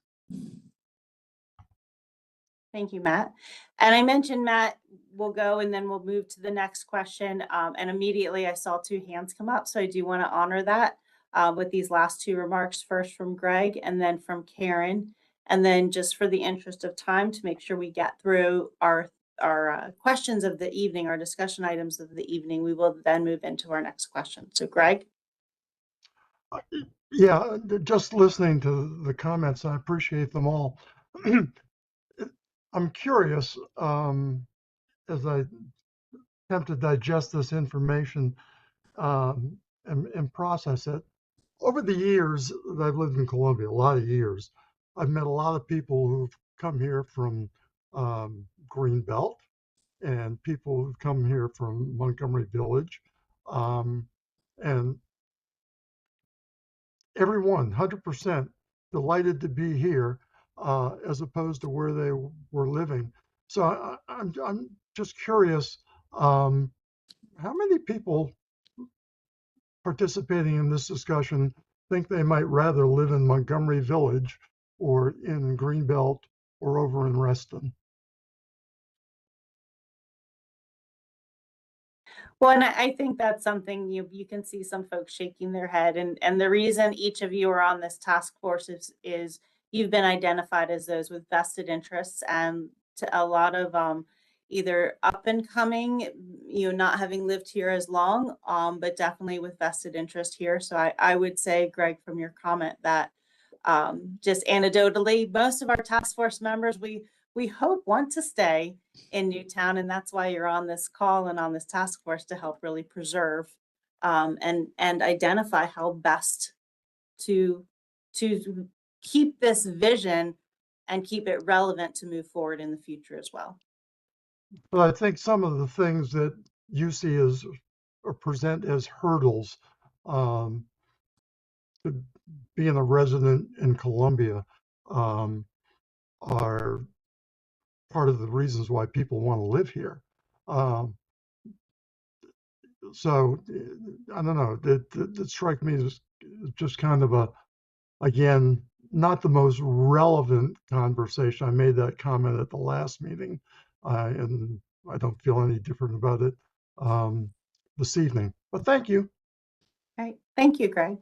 Thank you, Matt. And I mentioned, Matt, we'll go and then we'll move to the next question. And immediately I saw 2 hands come up, so I do want to honor that. with these last two remarks, first from Greg and then from Karen. And then just for the interest of time, to make sure we get through our questions of the evening, our discussion items of the evening, we will then move into our next question. So Greg? Yeah, just listening to the comments, I appreciate them all. I'm curious, as I attempt to digest this information and process it. Over the years that I've lived in Columbia, a lot of years, I've met a lot of people who've come here from Greenbelt and people who've come here from Montgomery Village. And everyone, 100%, delighted to be here as opposed to where they were living. So I'm just curious, how many people participating in this discussion think they might rather live in Montgomery Village or in Greenbelt or over in Reston? Well, and I think that's something you can see some folks shaking their head. And the reason each of you are on this task force is you've been identified as those with vested interests, and to a lot of either up and coming, not having lived here as long, but definitely with vested interest here. So I would say, Greg, from your comment that just anecdotally, most of our task force members, we hope want to stay in Newtown, and that's why you're on this call and on this task force to help really preserve and identify how best to keep this vision and keep it relevant to move forward in the future as well. But I think some of the things that you see as or present as hurdles to being a resident in Columbia are part of the reasons why people want to live here. So I don't know, it strikes me as just kind of again, not the most relevant conversation. I made that comment at the last meeting, and I don't feel any different about it this evening. But thank you. All right, thank you, Greg.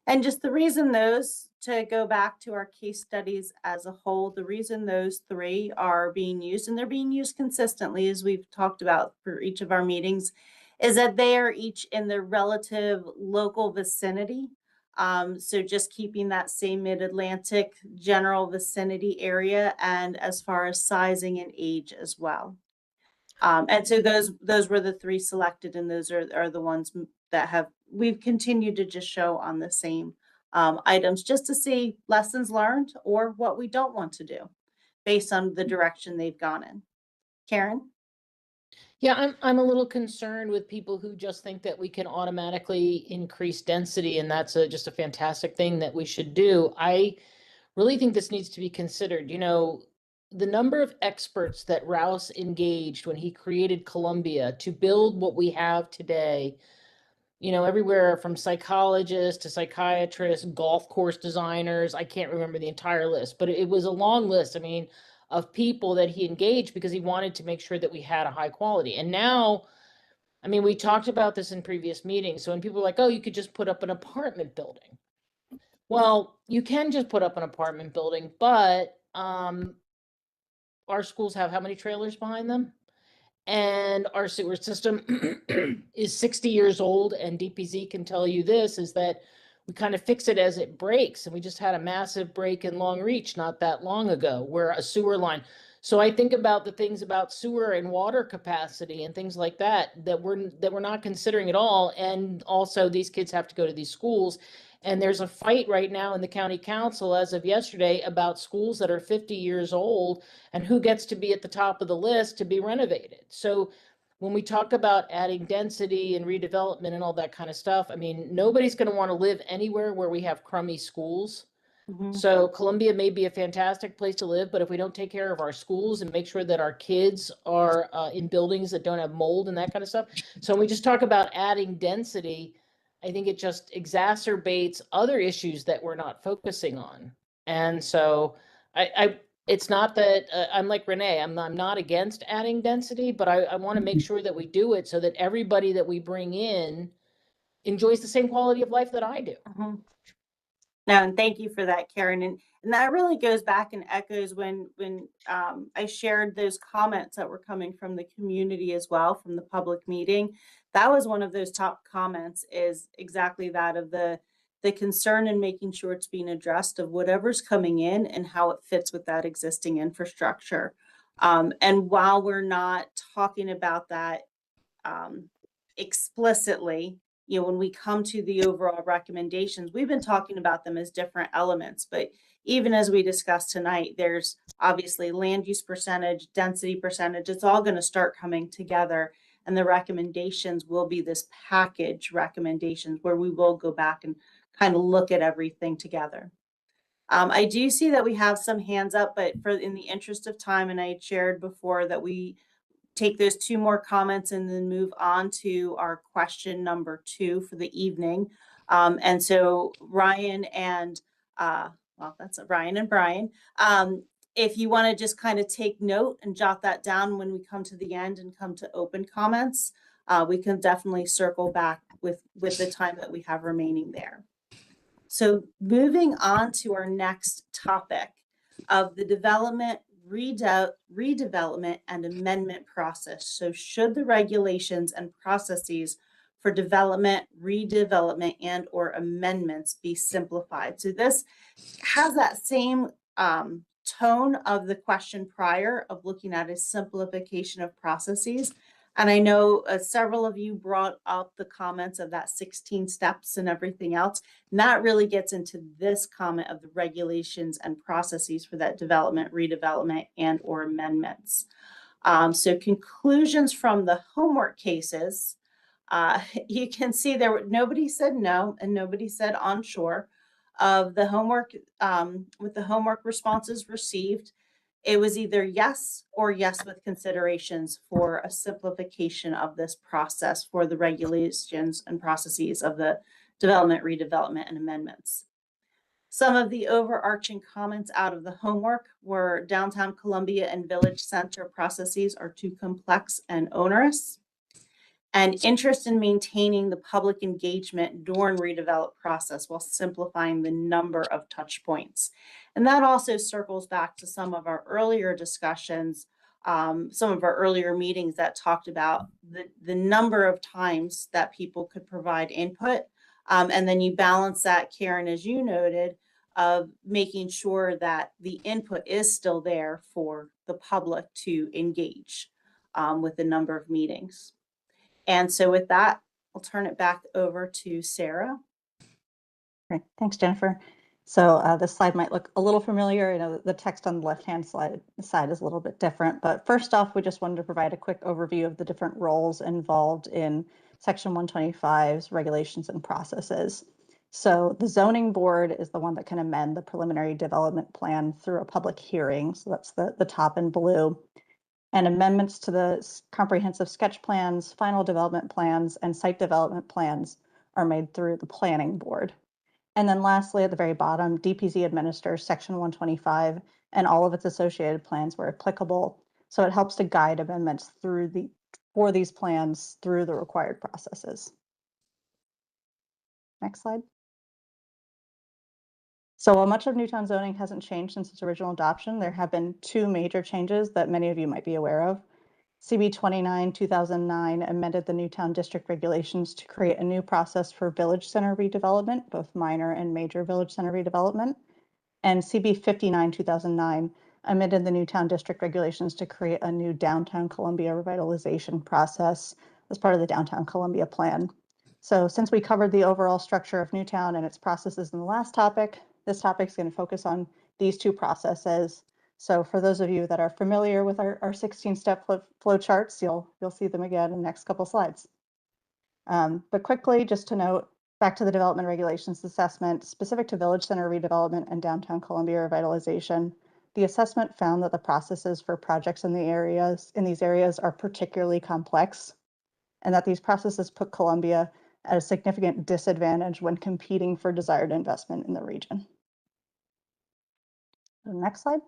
And just the reason to go back to our case studies as a whole, the reason those three are being used, and they're being used consistently, as we've talked about for each of our meetings, is that they are each in the relative local vicinity. So just keeping that same Mid-Atlantic general vicinity area, and as far as sizing and age as well. And so those were the three selected, and those are the ones that we've continued to just show on the same items, just to see lessons learned or what we don't want to do based on the direction they've gone in. Karen? Yeah, I'm a little concerned with people who just think that we can automatically increase density, and that's just a fantastic thing that we should do. I really think this needs to be considered. The number of experts that Rouse engaged when he created Columbia to build what we have today, everywhere from psychologists to psychiatrists, golf course designers, I can't remember the entire list, but it was a long list. Of people that he engaged because he wanted to make sure that we had a high quality. And now, we talked about this in previous meetings. So when people are like, oh, you could just put up an apartment building. Well, you can just put up an apartment building, but our schools have how many trailers behind them? And our sewer system is 60 years old, and DPZ can tell you this, is that we kind of fix it as it breaks. And we just had a massive break in Long Reach not that long ago, where a sewer line. So I think about the things about sewer and water capacity and things like that we're not considering at all. And also these kids have to go to these schools. And there's a fight right now in the county council as of yesterday about schools that are 50 years old and who gets to be at the top of the list to be renovated. So when we talk about adding density and redevelopment and all that kind of stuff, nobody's going to want to live anywhere where we have crummy schools. Mm-hmm. So Columbia may be a fantastic place to live, but if we don't take care of our schools and make sure that our kids are in buildings that don't have mold and that kind of stuff. So when we just talk about adding density, I think it just exacerbates other issues that we're not focusing on. And so it's not that I'm like Renee, I'm not against adding density, but I want to make sure that we do it so that everybody that we bring in enjoys the same quality of life that I do. No, and thank you for that, Karen. And that really goes back and echoes when I shared those comments that were coming from the community as well, from the public meeting. That was one of those top comments, is exactly that, of the concern and making sure it's being addressed of whatever's coming in and how it fits with that existing infrastructure. And while we're not talking about that explicitly, you know, when we come to the overall recommendations, we've been talking about them as different elements, but even as we discussed tonight, there's obviously land use percentage, density percentage, it's all going to start coming together. And the recommendations will be this package recommendations where we will go back and kind of look at everything together. I do see that we have some hands up, but in the interest of time, and I had shared before that we take those 2 more comments and then move on to our question number 2 for the evening. And so Ryan and that's Ryan and Brian. If you want to just kind of take note and jot that down when we come to the end and come to open comments, we can definitely circle back with the time that we have remaining there. So moving on to our next topic of the development, redevelopment, and amendment process. So should the regulations and processes for development, redevelopment, and or amendments be simplified? So this has that same tone of the question prior of looking at a simplification of processes. And I know several of you brought up the comments of that 16 steps and everything else. And that really gets into this comment of the regulations and processes for that development, redevelopment, and or amendments. So conclusions from the homework cases, you can see nobody said no and nobody said onshore. Of the homework, with the homework responses received, it was either yes or yes with considerations for a simplification of this process for the regulations and processes of the development, redevelopment, and amendments. Some of the overarching comments out of the homework were downtown Columbia and Village Center processes are too complex and onerous, and interest in maintaining the public engagement during redevelop process while simplifying the number of touch points. And that also circles back to some of our earlier discussions, some of our earlier meetings that talked about the number of times that people could provide input. And then you balance that, Karen, as you noted, of making sure that the input is still there for the public to engage with the number of meetings. And so with that, I'll turn it back over to Sarah. Great. Thanks, Jennifer. So this slide might look a little familiar. You know, the text on the left-hand side is a little bit different. But first off, we just wanted to provide a quick overview of the different roles involved in Section 125's regulations and processes. So the zoning board is the one that can amend the preliminary development plan through a public hearing. So that's the top in blue. And amendments to the comprehensive sketch plans, final development plans, and site development plans are made through the planning board. And then lastly, at the very bottom, DPZ administers Section 125 and all of its associated plans where applicable. So it helps to guide amendments for these plans through the required processes. Next slide. So while much of Newtown zoning hasn't changed since its original adoption, there have been 2 major changes that many of you might be aware of. CB 29/2009 amended the Newtown district regulations to create a new process for village center redevelopment, both minor and major village center redevelopment. And CB 59/2009 amended the Newtown district regulations to create a new downtown Columbia revitalization process as part of the downtown Columbia plan. So since we covered the overall structure of Newtown and its processes in the last topic, this topic is going to focus on these 2 processes. So for those of you that are familiar with our 16-step flow charts, you'll see them again in the next couple slides. But quickly, just to note, back to the development regulations assessment, specific to village center redevelopment and downtown Columbia revitalization, the assessment found that the processes for projects in these areas are particularly complex, and that these processes put Columbia at a significant disadvantage when competing for desired investment in the region. The next slide.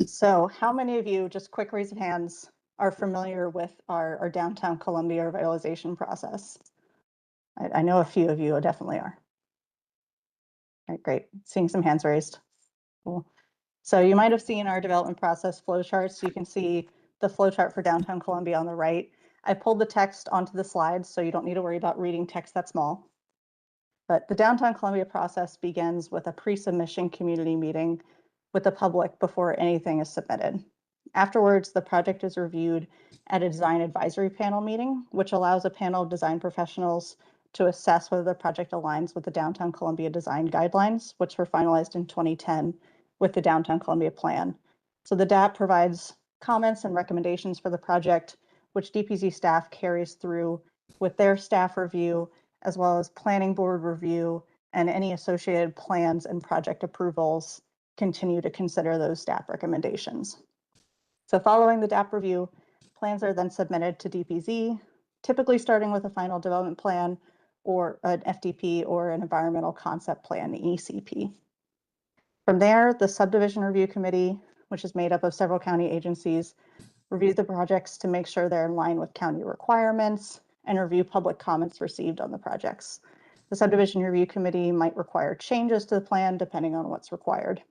So how many of you, just quick raise of hands, are familiar with our downtown Columbia revitalization process. I know a few of you definitely are. All right, great. Seeing some hands raised. Cool. So you might have seen our development process flowcharts. You can see the flowchart for downtown Columbia on the right. I pulled the text onto the slides, so you don't need to worry about reading text that small. But the downtown Columbia process begins with a pre-submission community meeting with the public before anything is submitted. Afterwards, the project is reviewed at a design advisory panel meeting, which allows a panel of design professionals to assess whether the project aligns with the downtown Columbia design guidelines, which were finalized in 2010 with the downtown Columbia plan. So the DAP provides comments and recommendations for the project, which DPZ staff carries through with their staff review, as well as planning board review, and any associated plans and project approvals continue to consider those DAP recommendations. So following the DAP review, plans are then submitted to DPZ, typically starting with a final development plan or an FDP or an environmental concept plan, ECP. From there, the subdivision review committee, which is made up of several county agencies, reviews the projects to make sure they're in line with county requirements and review public comments received on the projects. The subdivision review committee might require changes to the plan depending on what's required.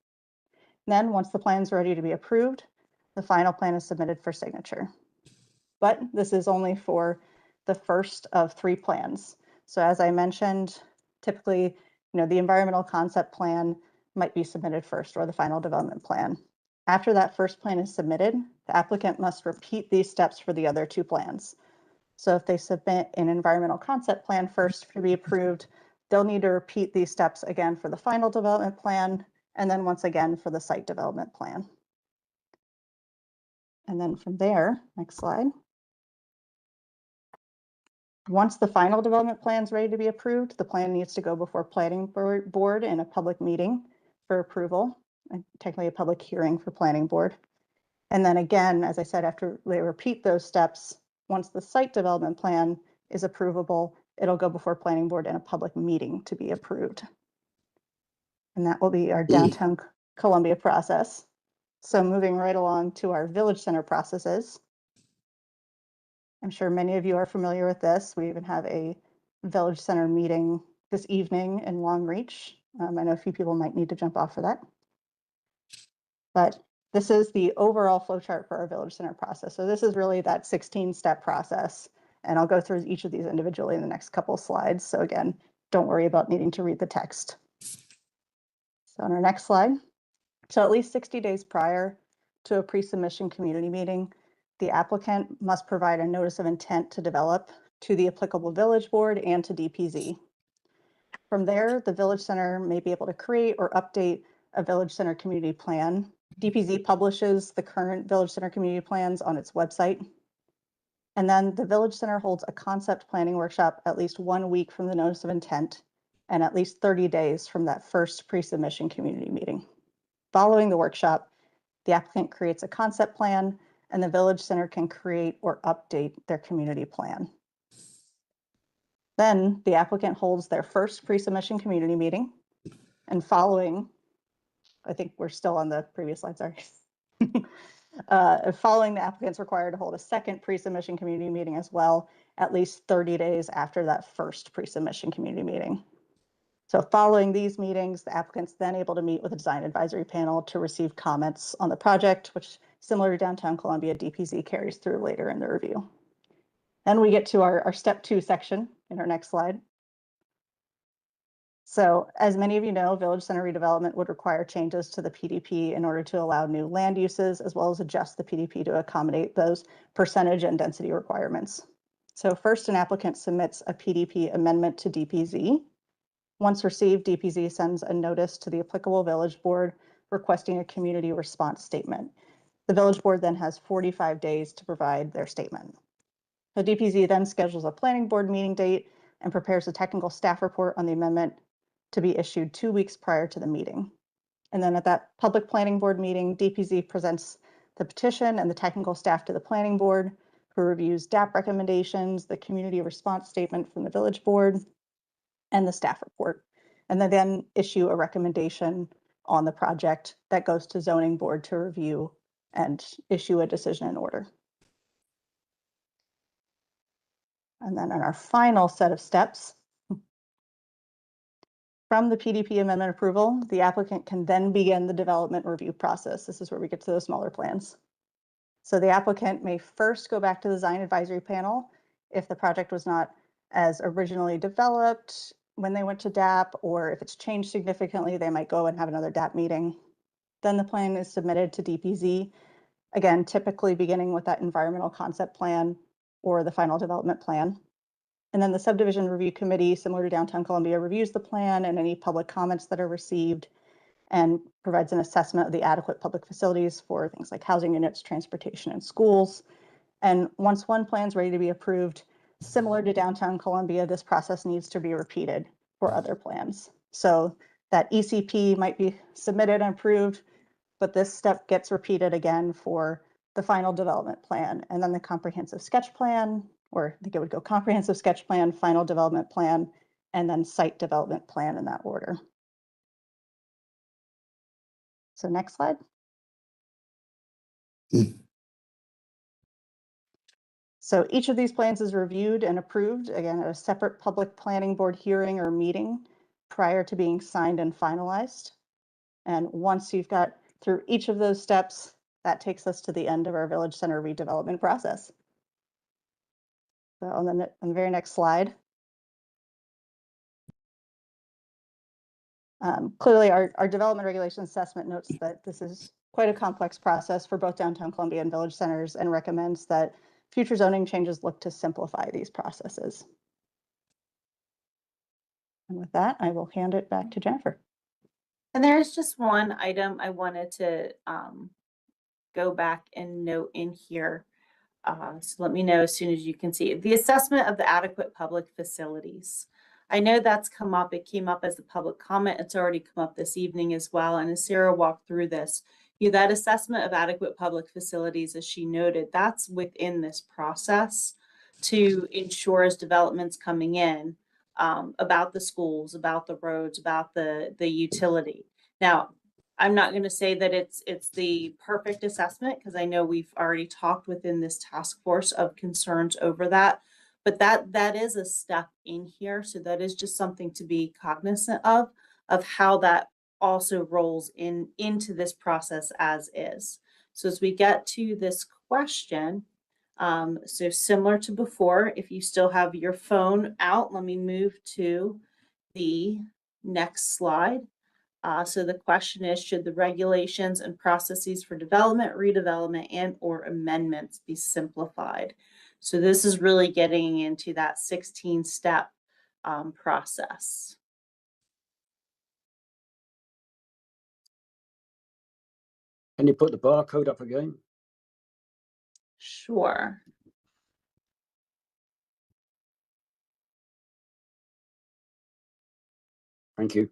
Then once the plan is ready to be approved, the final plan is submitted for signature. But this is only for the first of 3 plans. So as I mentioned, typically, the environmental concept plan might be submitted first, or the final development plan. After that first plan is submitted, the applicant must repeat these steps for the other 2 plans. So if they submit an environmental concept plan first to be approved, they'll need to repeat these steps again for the final development plan, and then once again for the site development plan. And then from there, next slide. Once the final development plan is ready to be approved, the plan needs to go before planning board in a public meeting for approval, and technically a public hearing for planning board. And then again, as I said, after they repeat those steps, once the site development plan is approvable, it'll go before planning board in a public meeting to be approved. And that will be our downtown Columbia process. So moving right along to our village center processes. I'm sure many of you are familiar with this. We even have a village center meeting this evening in Long Reach. I know a few people might need to jump off for that. But this is the overall flowchart for our village center process. So this is really that 16-step process. And I'll go through each of these individually in the next couple slides. So again, don't worry about needing to read the text. So on our next slide, so at least 60 days prior to a pre-submission community meeting, the applicant must provide a notice of intent to develop to the applicable village board and to DPZ. From there, the village center may be able to create or update a village center community plan. DPZ publishes the current village center community plans on its website. And then the village center holds a concept planning workshop at least 1 week from the notice of intent and at least 30 days from that first pre-submission community meeting. Following the workshop, the applicant creates a concept plan and the village center can create or update their community plan. Then the applicant holds their first pre-submission community meeting, and following, I think we're still on the previous slide, sorry. Following, the applicant's required to hold a second pre-submission community meeting as well, at least 30 days after that first pre-submission community meeting. So following these meetings, the applicant's then able to meet with a design advisory panel to receive comments on the project, which, similar to downtown Columbia, DPZ carries through later in the review. Then we get to our step 2 section in our next slide. So as many of you know, village center redevelopment would require changes to the PDP in order to allow new land uses, as well as adjust the PDP to accommodate those percentage and density requirements. So first, an applicant submits a PDP amendment to DPZ. Once received, DPZ sends a notice to the applicable village board requesting a community response statement. The village board then has 45 days to provide their statement. The DPZ then schedules a planning board meeting date and prepares a technical staff report on the amendment to be issued 2 weeks prior to the meeting. And then at that public planning board meeting, DPZ presents the petition and the technical staff to the planning board, who reviews DAP recommendations, the community response statement from the village board, and the staff report. And they then issue a recommendation on the project that goes to zoning board to review and issue a decision in order. And then on our final set of steps, from the PDP amendment approval, the applicant can then begin the development review process. This is where we get to those smaller plans. So the applicant may first go back to the design advisory panel if the project was not as originally developed when they went to DAP, or if it's changed significantly, they might go and have another DAP meeting. Then the plan is submitted to DPZ, again, typically beginning with that environmental concept plan or the final development plan. And then the subdivision review committee, similar to Downtown Columbia, reviews the plan and any public comments that are received and provides an assessment of the adequate public facilities for things like housing units, transportation, and schools. And once one plan is ready to be approved, similar to Downtown Columbia, this process needs to be repeated for other plans. So that ECP might be submitted and approved, but this step gets repeated again for the final development plan, and then the comprehensive sketch plan, or I think it would go comprehensive sketch plan, final development plan, and then site development plan in that order. So next slide. So each of these plans is reviewed and approved, again, at a separate public planning board hearing or meeting prior to being signed and finalized. And once you've got through each of those steps, that takes us to the end of our Village Center redevelopment process. So on the very next slide, clearly our development regulation assessment notes that this is quite a complex process for both Downtown Columbia and Village Centers, and recommends that future zoning changes look to simplify these processes. And with that, I will hand it back to Jennifer. And there's just one item I wanted to go back and note in here. So let me know as soon as you can see it. The assessment of the adequate public facilities. I know that's come up. It came up as a public comment. It's already come up this evening as well. And as Sarah walked through this, that assessment of adequate public facilities, as she noted, that's within this process to ensure as developments coming in about the schools, about the roads, about the utility. Now, I'm not going to say that it's the perfect assessment, because I know we've already talked within this task force of concerns over that, but that is a step in here. So that is just something to be cognizant of how that also rolls into this process as is. So as we get to this question, so similar to before, if you still have your phone out, let me move to the next slide. So the question is, should the regulations and processes for development, redevelopment, and or amendments be simplified? So this is really getting into that 16-step process. Can you put the barcode up again? Sure. Thank you.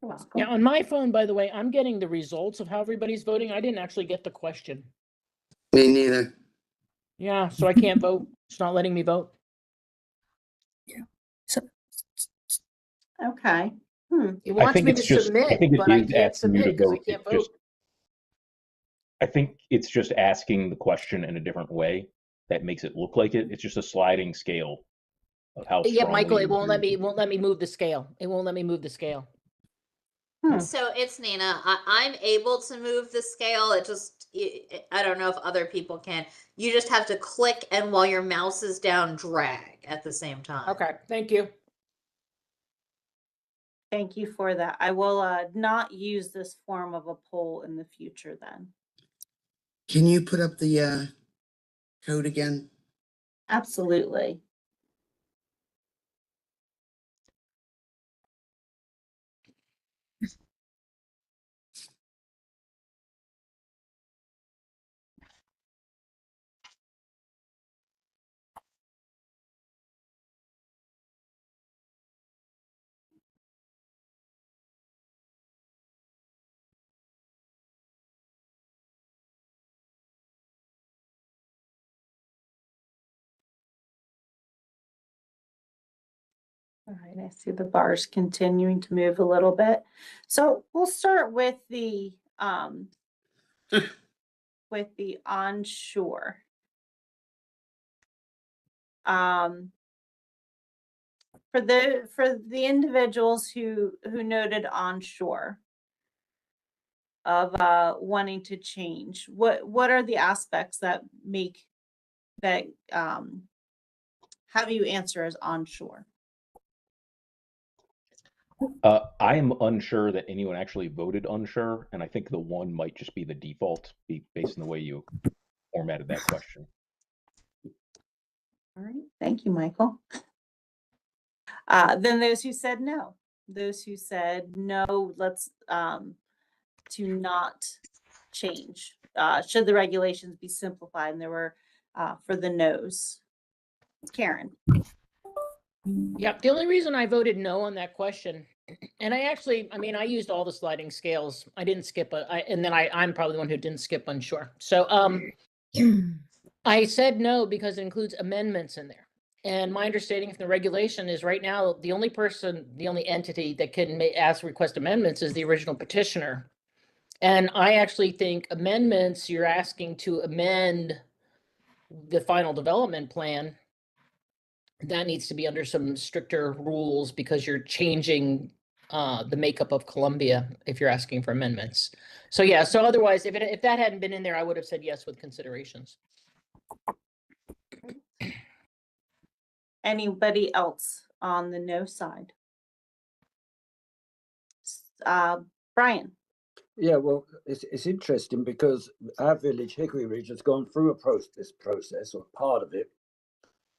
You're welcome. Yeah, on my phone, by the way, I'm getting the results of how everybody's voting. I didn't actually get the question. Me neither. Yeah, so I can't vote. It's not letting me vote. Yeah. So Okay. It wants me to submit, but I can't submit because I can't vote. I think it's just asking the question in a different way that makes it look like it. It's just a sliding scale of how Yeah, strongly Michael, you it won't agree. let me move the scale. It won't let me move the scale. So it's Nina. I'm able to move the scale. It just, I don't know if other people can. You just have to click and while your mouse is down, drag at the same time. Okay, thank you. Thank you for that. I will not use this form of a poll in the future then. Can you put up the code again? Absolutely. All right, I see the bars continuing to move a little bit. So we'll start with the onshore. For the individuals who noted onshore of wanting to change, what are the aspects that have you answer as onshore? I am unsure that anyone actually voted unsure, and I think the one might just be the default based on the way you formatted that question. All right, thank you, Michael. Then those who said no, let's to not change. Should the regulations be simplified? And there were for the no's. Karen. Yep. The only reason I voted no on that question, and I mean, I used all the sliding scales. I didn't skip and then I'm probably the one who didn't skip unsure. So I said no because it includes amendments in there. And my understanding of the regulation is right now, the only entity that can request amendments is the original petitioner. And I actually think amendments, you're asking to amend the final development plan. That needs to be under some stricter rules because you're changing the makeup of Columbia if you're asking for amendments. So yeah, so otherwise, if that hadn't been in there, I would have said yes with considerations. Anybody else on the no side? Brian. Yeah, well, it's interesting because our village, Hickory Ridge, has gone through this process, or part of it,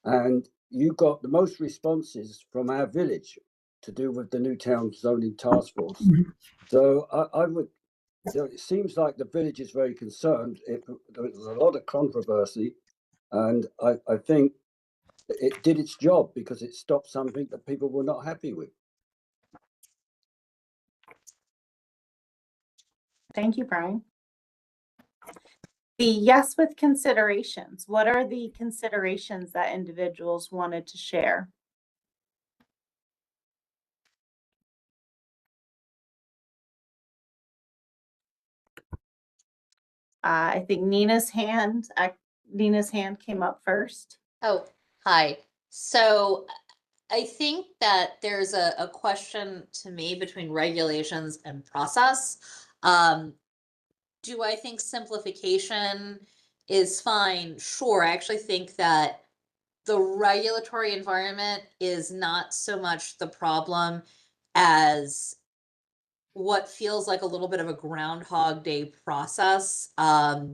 and you got the most responses from our village to do with the Newtown Zoning Task Force. So I would, it seems like the village is very concerned. There was a lot of controversy, and I think it did its job because it stopped something that people were not happy with. Thank you, Brian. The yes with considerations. What are the considerations that individuals wanted to share? I think Nina's hand came up first. Oh, hi. So I think that there's a question to me between regulations and process. Do I think simplification is fine? Sure. I actually think that the regulatory environment is not so much the problem as what feels like a little bit of a Groundhog Day process. I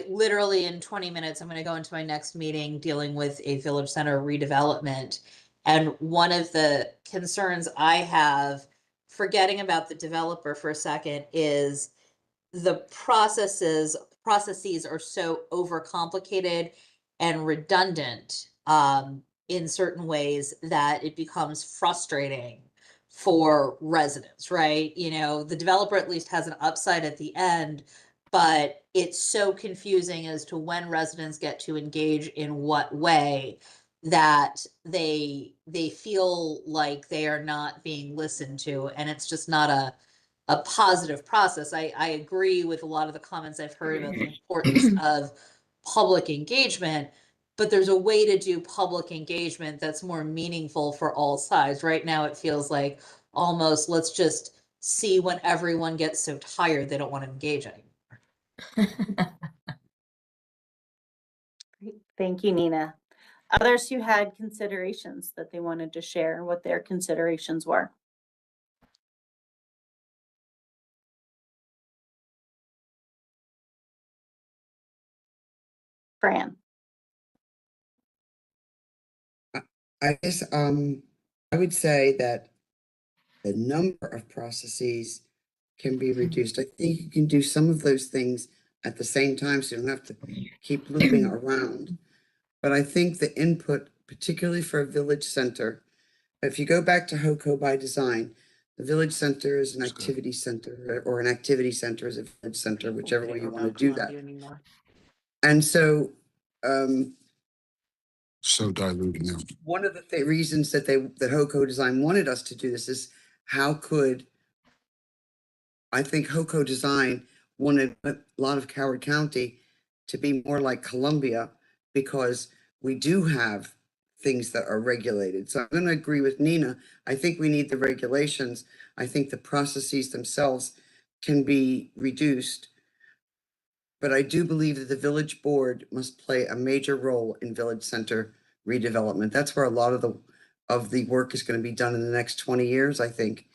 literally in 20 minutes, I'm going to go into my next meeting dealing with a village center redevelopment. And one of the concerns I have, forgetting about the developer for a second, is the processes are so overcomplicated and redundant in certain ways that it becomes frustrating for residents, right? You know, the developer at least has an upside at the end, but it's so confusing as to when residents get to engage in what way that they feel like they are not being listened to, and it's just not a positive process. I agree with a lot of the comments I've heard about the importance of public engagement, but there's a way to do public engagement that's more meaningful for all sides. Right now, it feels like almost let's just see when everyone gets so tired they don't want to engage anymore. Great. Thank you, Nina. Others who had considerations that they wanted to share what their considerations were. Fran. I guess I would say that the number of processes can be reduced. I think you can do some of those things at the same time, so you don't have to keep looping around. But I think the input, particularly for a village center, if you go back to HOCO by design, the village center is an activity center, or an activity center is a village center, whichever way you want to do that. And so So diluted now. one of the reasons that HOCO design wanted us to do this is I think HOCO design wanted a lot of Coward County to be more like Columbia, because we do have things that are regulated. So I'm going to agree with Nina. I think we need the regulations. I think the processes themselves can be reduced. But I do believe that the village board must play a major role in village center redevelopment. That's where a lot of the work is going to be done in the next 20 years, I think.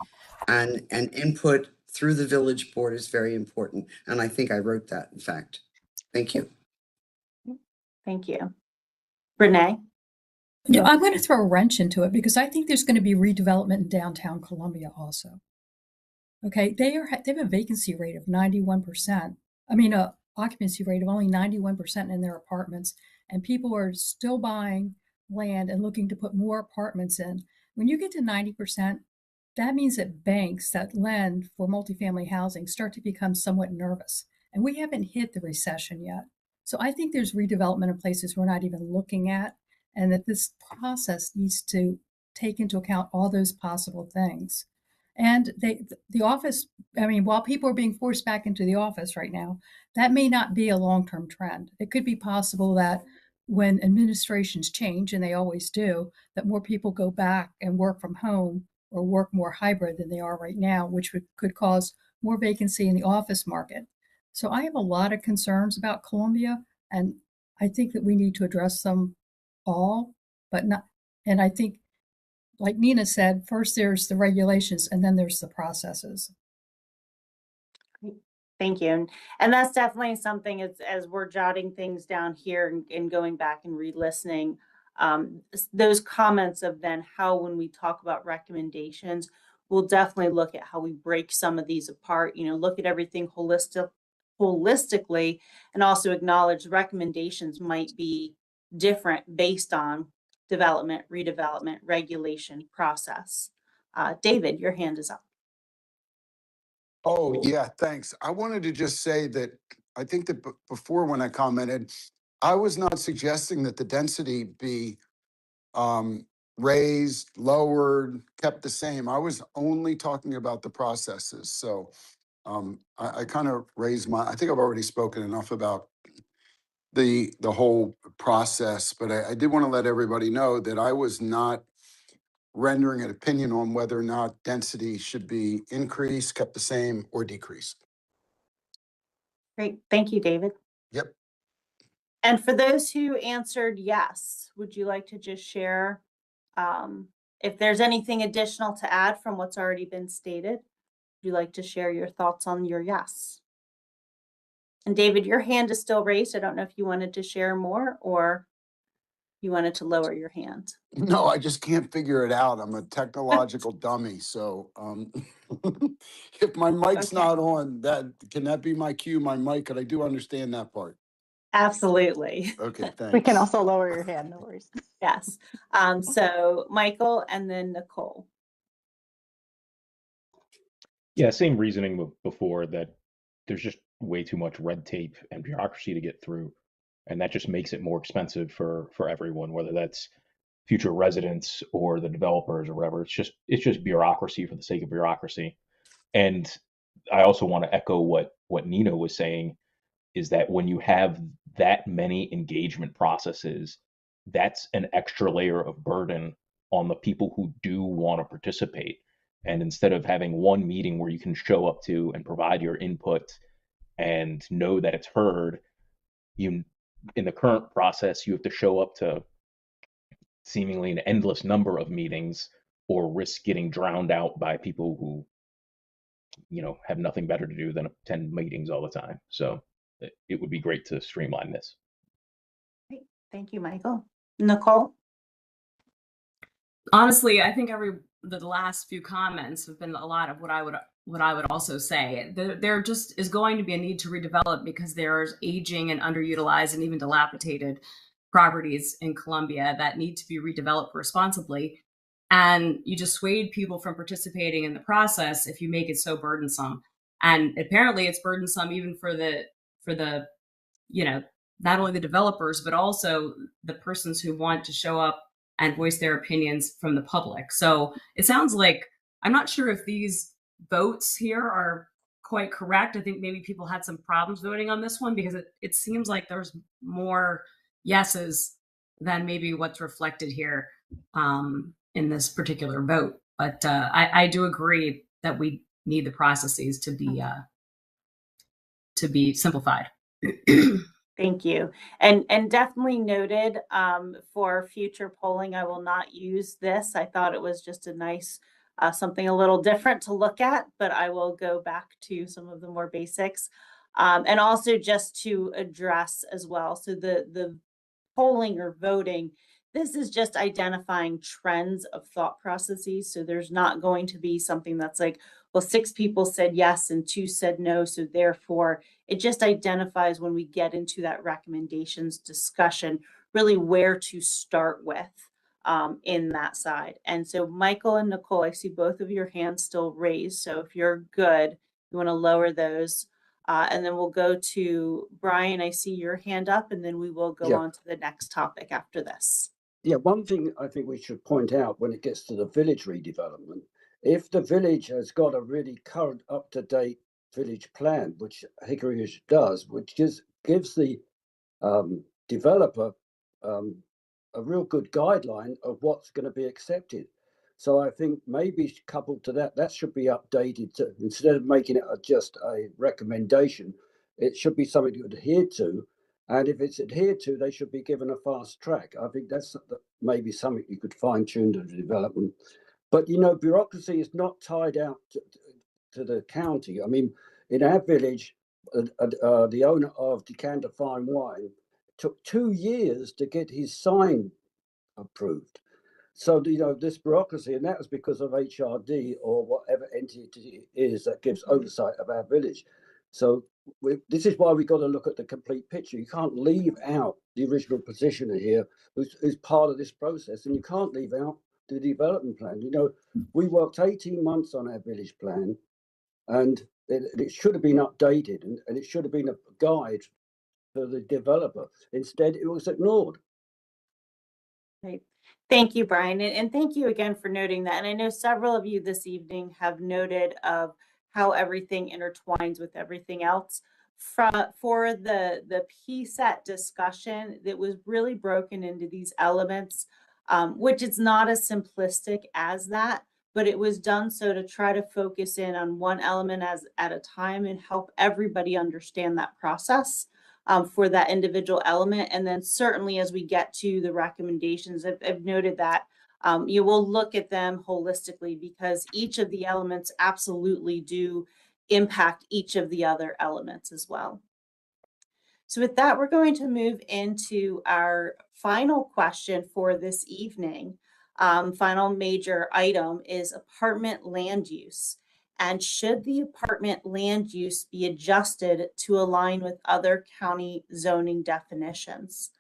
And input through the village board is very important. And I think I wrote that, in fact. Thank you. Thank you. Renee? Yeah, I'm going to throw a wrench into it because I think there's going to be redevelopment in downtown Columbia also. Okay, they have a vacancy rate of 91%. I mean, a occupancy rate of only 91% in their apartments, and people are still buying land and looking to put more apartments in. When you get to 90%, that means that banks that lend for multifamily housing start to become somewhat nervous. And we haven't hit the recession yet. So I think there's redevelopment in places we're not even looking at, and that this process needs to take into account all those possible things. And the office, I mean, while people are being forced back into the office right now, that may not be a long-term trend. It could be possible that when administrations change, and they always do, that more people go back and work from home or work more hybrid than they are right now, which could cause more vacancy in the office market. So I have a lot of concerns about Columbia, and I think that we need to address them all, but not, and I think, like Nina said, first there's the regulations and then there's the processes. Thank you. And that's definitely something as we're jotting things down here and going back and re-listening, those comments of then how, when we talk about recommendations, we'll definitely look at how we break some of these apart, look at everything holistically, and also acknowledge recommendations might be different based on development, redevelopment, regulation, process. David, your hand is up. Oh, yeah, thanks. I wanted to just say that I think that before when I commented, I was not suggesting that the density be raised, lowered, kept the same. I was only talking about the processes. So I kind of raised I think I've already spoken enough about the whole process, but I did want to let everybody know that I was not rendering an opinion on whether or not density should be increased, kept the same, or decreased. Great. Thank you, David. Yep. And for those who answered yes, would you like to just share if there's anything additional to add from what's already been stated? Would you like to share your thoughts on your yes? And David, your hand is still raised. I don't know if you wanted to share more or you wanted to lower your hand. No, I just can't figure it out. I'm a technological dummy. So if my mic's not on, can that be my cue, my mic? And I do understand that part. Absolutely. Okay, thanks. We can also lower your hand, no worries. Yes. So Michael and then Nicole. Yeah, same reasoning before, that there's just way too much red tape and bureaucracy to get through. And that just makes it more expensive for everyone, whether that's future residents or the developers or whatever. It's just bureaucracy for the sake of bureaucracy. And I also want to echo what Nina was saying, is that when you have that many engagement processes, that's an extra layer of burden on the people who do want to participate. And instead of having one meeting where you can show up to and provide your input and know that it's heard, in the current process, you have to show up to seemingly an endless number of meetings or risk getting drowned out by people who, have nothing better to do than attend meetings all the time. So it would be great to streamline this. Great. Thank you, Michael. Nicole? Honestly, I think the last few comments have been a lot of what I would also say. There just is going to be a need to redevelop because there's aging and underutilized and even dilapidated properties in Columbia that need to be redeveloped responsibly. And you just swayed people from participating in the process if you make it so burdensome. And apparently it's burdensome even for the not only the developers, but also the persons who want to show up and voice their opinions from the public. So it sounds like, I'm not sure if these votes here are quite correct. I think maybe people had some problems voting on this one because it seems like there's more yeses than maybe what's reflected here in this particular vote. But I do agree that we need the processes to be simplified. Thank you. And definitely noted for future polling, I will not use this. I thought it was just a nice, something a little different to look at, but I will go back to some of the more basics. And also just to address as well. So the polling or voting, this is just identifying trends of thought processes. So there's not going to be something that's like, well, 6 people said yes and 2 said no. So therefore, it just identifies when we get into that recommendations discussion, really where to start with in that side. And so Michael and Nicole, I see both of your hands still raised. So if you're good, you want to lower those. And then we'll go to Brian. I see your hand up, and then we will go on to the next topic after this. Yeah, one thing I think we should point out when it gets to the village redevelopment, if the village has got a really current, up-to-date village plan, which Hickory Ridge does, which gives the developer a real good guideline of what's going to be accepted. So I think maybe coupled to that, that should be updated to, instead of making it just a recommendation, it should be something to adhere to. And if it's adhered to, they should be given a fast track. I think that's maybe something you could fine tune to the development. But, you know, bureaucracy is not tied out to the county. I mean, in our village, the owner of Decanter Fine Wine took 2 years to get his sign approved. So, you know, this bureaucracy, and that was because of HRD or whatever entity it is that gives oversight of our village. So this is why we've got to look at the complete picture. You can't leave out the original petitioner here, who's part of this process, and you can't leave out the development plan. You know, we worked 18 months on our village plan, and it should have been updated, and it should have been a guide for the developer. Instead, it was ignored. Right. Thank you, Brian. And thank you again for noting that. And I know several of you this evening have noted of how everything intertwines with everything else. For the PSET discussion that was really broken into these elements, which is not as simplistic as that, but it was done so to try to focus in on one element at a time and help everybody understand that process. For that individual element. And then certainly as we get to the recommendations, I've noted that you will look at them holistically because each of the elements absolutely do impact each of the other elements as well. So with that, we're going to move into our final question for this evening. Final major item is apartment land use. And should the apartment land use be adjusted to align with other county zoning definitions?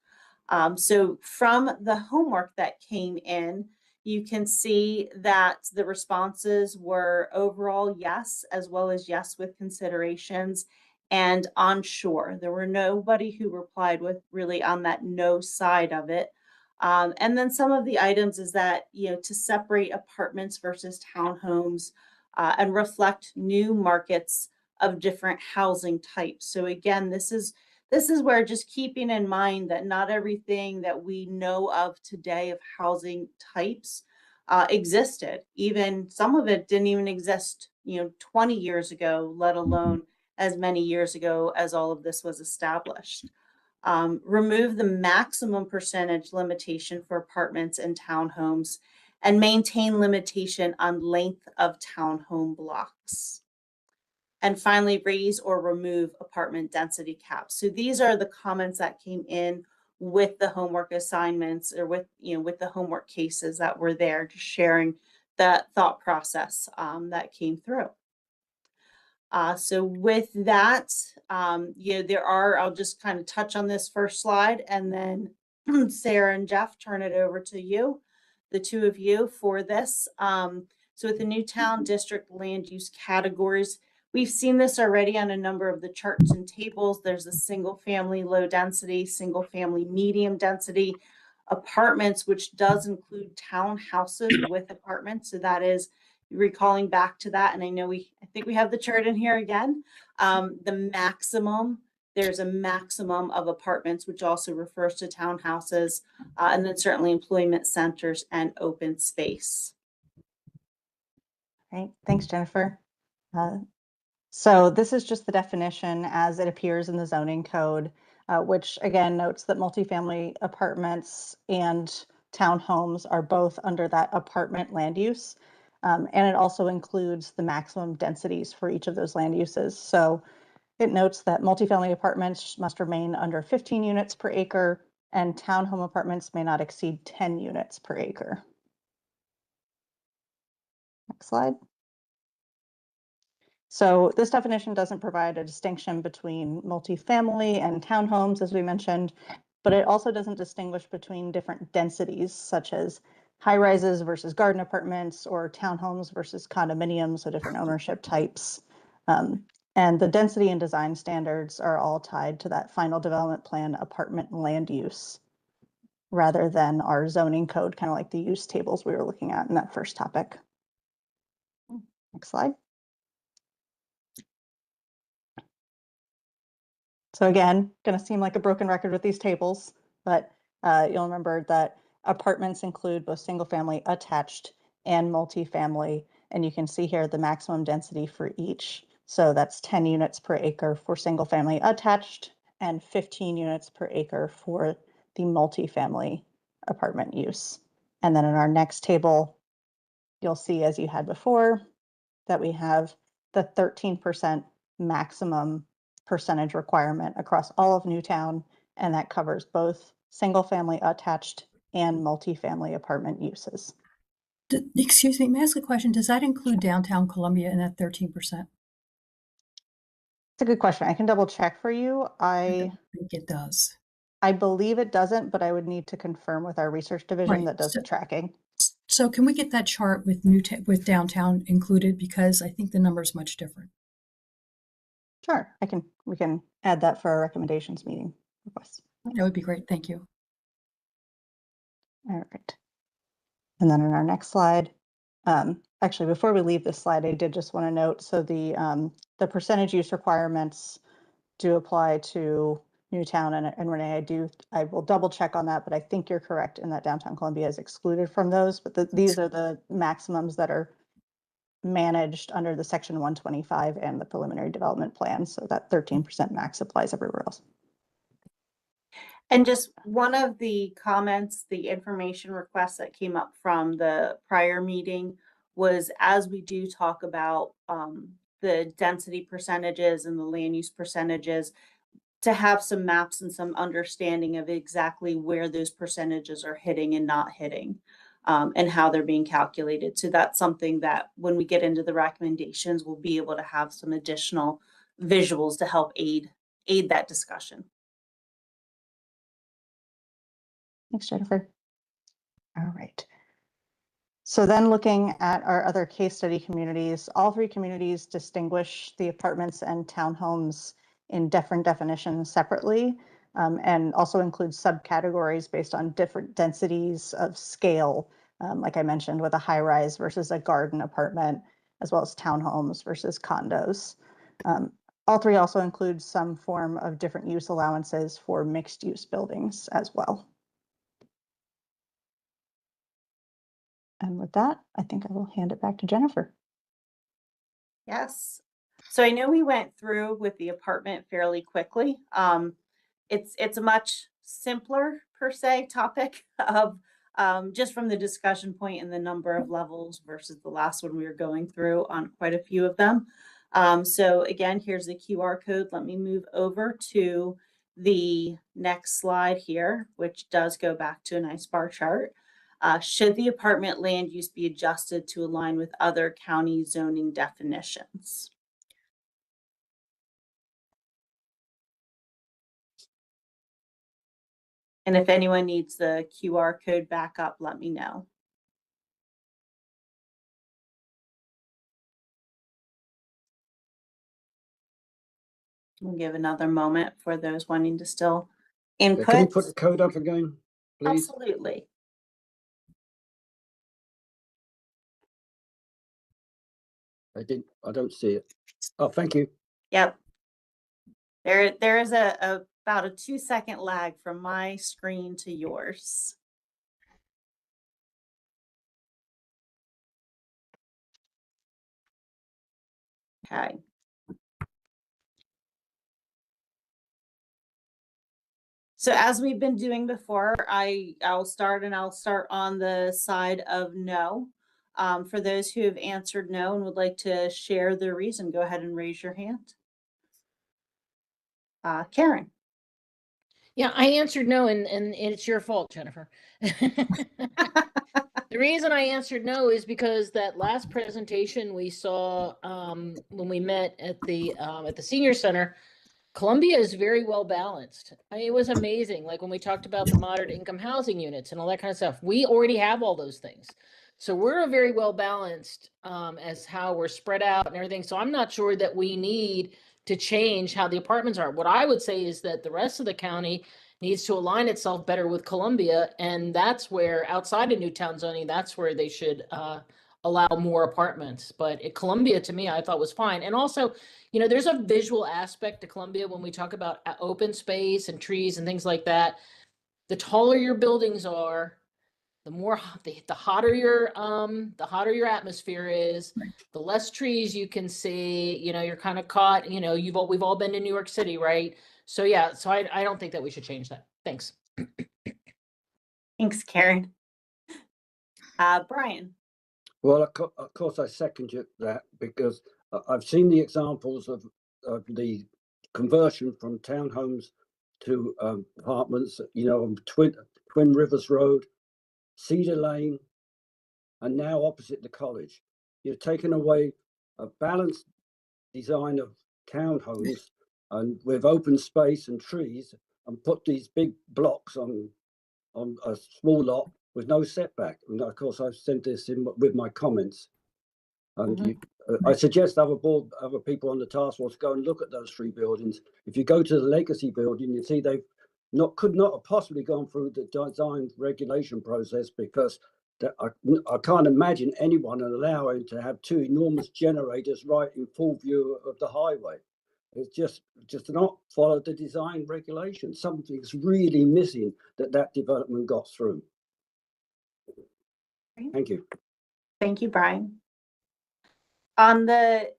So from the homework that came in, you can see that the responses were overall yes, as well as yes with considerations and onshore. There were nobody who replied with really on that no side of it. And then some of the items is that, you know, to separate apartments versus townhomes, and reflect new markets of different housing types. So again, this is where just keeping in mind that not everything that we know of today of housing types existed. Even some of it didn't even exist, you know, 20 years ago, let alone as many years ago as all of this was established. Remove the maximum percentage limitation for apartments and townhomes and maintain limitation on length of townhome blocks. And finally, raise or remove apartment density caps. So these are the comments that came in with the homework assignments or with, you know, with the homework cases that were there, just sharing that thought process that came through. So with that, you know, there are, I'll just kind of touch on this first slide and then Sarah and Jeff, turn it over to you, the two of you for this. So with the Newtown District land use categories, we've seen this already on a number of the charts and tables. There's a single family low density, single family medium density, apartments, which does include townhouses with apartments. So that is recalling back to that. And I know I think we have the chart in here again. The maximum there's a maximum of apartments, which also refers to townhouses, and then certainly employment centers and open space. Right. Thanks, Jennifer. So this is just the definition as it appears in the zoning code, which again notes that multifamily apartments and townhomes are both under that apartment land use. And it also includes the maximum densities for each of those land uses. So it notes that multifamily apartments must remain under 15 units per acre and townhome apartments may not exceed 10 units per acre. Next slide. So this definition doesn't provide a distinction between multifamily and townhomes, as we mentioned, but it also doesn't distinguish between different densities, such as high rises versus garden apartments or townhomes versus condominiums, so different ownership types. And the density and design standards are all tied to that final development plan apartment land use, rather than our zoning code, kind of like the use tables we were looking at in that first topic. Next slide. So again, going to seem like a broken record with these tables, but you'll remember that apartments include both single family attached and multifamily. And you can see here the maximum density for each. So that's 10 units per acre for single family attached and 15 units per acre for the multifamily apartment use. And then in our next table, you'll see, as you had before, that we have the 13% maximum percentage requirement across all of Newtown, and that covers both single family attached and multifamily apartment uses. Excuse me, may I ask a question? Does that include downtown Columbia in that 13%? It's a good question. I can double check for you. I think it does. I believe it doesn't, but I would need to confirm with our research division that does the tracking. So can we get that chart with downtown included, because I think the number is much different. Sure, we can add that for our recommendations meeting request. That would be great. Thank you. All right. And then on our next slide, actually, before we leave this slide, I did just want to note, so the percentage use requirements do apply to Newtown, and Renee, I will double check on that, but I think you're correct in that downtown Columbia is excluded from those, but these are the maximums that are managed under the section 125 and the preliminary development plan. So that 13% max applies everywhere else. And just one of the comments, the information requests that came up from the prior meeting was, as we do talk about the density percentages and the land use percentages, to have some maps and some understanding of exactly where those percentages are hitting and not hitting, and how they're being calculated. So that's something that when we get into the recommendations, we'll be able to have some additional visuals to help aid that discussion. Thanks, Jennifer. All right. So then looking at our other case study communities, all three communities distinguish the apartments and townhomes in different definitions separately, and also include subcategories based on different densities of scale, like I mentioned, with a high rise versus a garden apartment, as well as townhomes versus condos. All three also include some form of different use allowances for mixed use buildings as well. And with that, I think I will hand it back to Jennifer. Yes. So I know we went through with the apartment fairly quickly. It's a much simpler per se topic of just from the discussion point and the number of levels versus the last one we were going through on quite a few of them. So again, here's the QR code. Let me move over to the next slide here, which does go back to a nice bar chart. Should the apartment land use be adjusted to align with other county zoning definitions? And if anyone needs the QR code back up, let me know. We'll give another moment for those wanting to still input. Can you put the code up again, please? Absolutely. I don't see it. Oh, thank you. Yep. There is about a 2-second lag from my screen to yours. Okay. So as we've been doing before, I'll start on the side of no. For those who have answered no and would like to share their reason, go ahead and raise your hand. Karen. Yeah, I answered no, and it's your fault, Jennifer. The reason I answered no is because that last presentation we saw when we met at the senior center, Columbia is very well balanced. I mean, it was amazing. Like when we talked about the moderate income housing units and all that kind of stuff, we already have all those things. So we're a very well balanced as how we're spread out and everything. So I'm not sure that we need to change how the apartments are. What I would say is that the rest of the county needs to align itself better with Columbia, and that's where, outside of Newtown zoning, that's where they should allow more apartments. But at Columbia, to me, I thought was fine. And also, you know, there's a visual aspect to Columbia when we talk about open space and trees and things like that. The taller your buildings are, the more the hotter your atmosphere is, the less trees you can see. You know, you're kind of caught. You know, we've all been to New York City, right? So yeah, so I don't think that we should change that. Thanks. Thanks, Karen. Brian. Well, of course, I second that because I've seen the examples of the conversion from townhomes to apartments, you know, on Twin Rivers Road, Cedar Lane, and now opposite the college. You've taken away a balanced design of townhomes and with open space and trees, and put these big blocks on a small lot with no setback. And of course, I've sent this in with my comments. And I suggest other people on the task force go and look at those 3 buildings. If you go to the Legacy building, you see they've could not have possibly gone through the design regulation process, because I can't imagine anyone allowing to have 2 enormous generators right in full view of the highway. It's just not follow the design regulations. Something's really missing that development got through. Thank you. Thank you, Brian. On the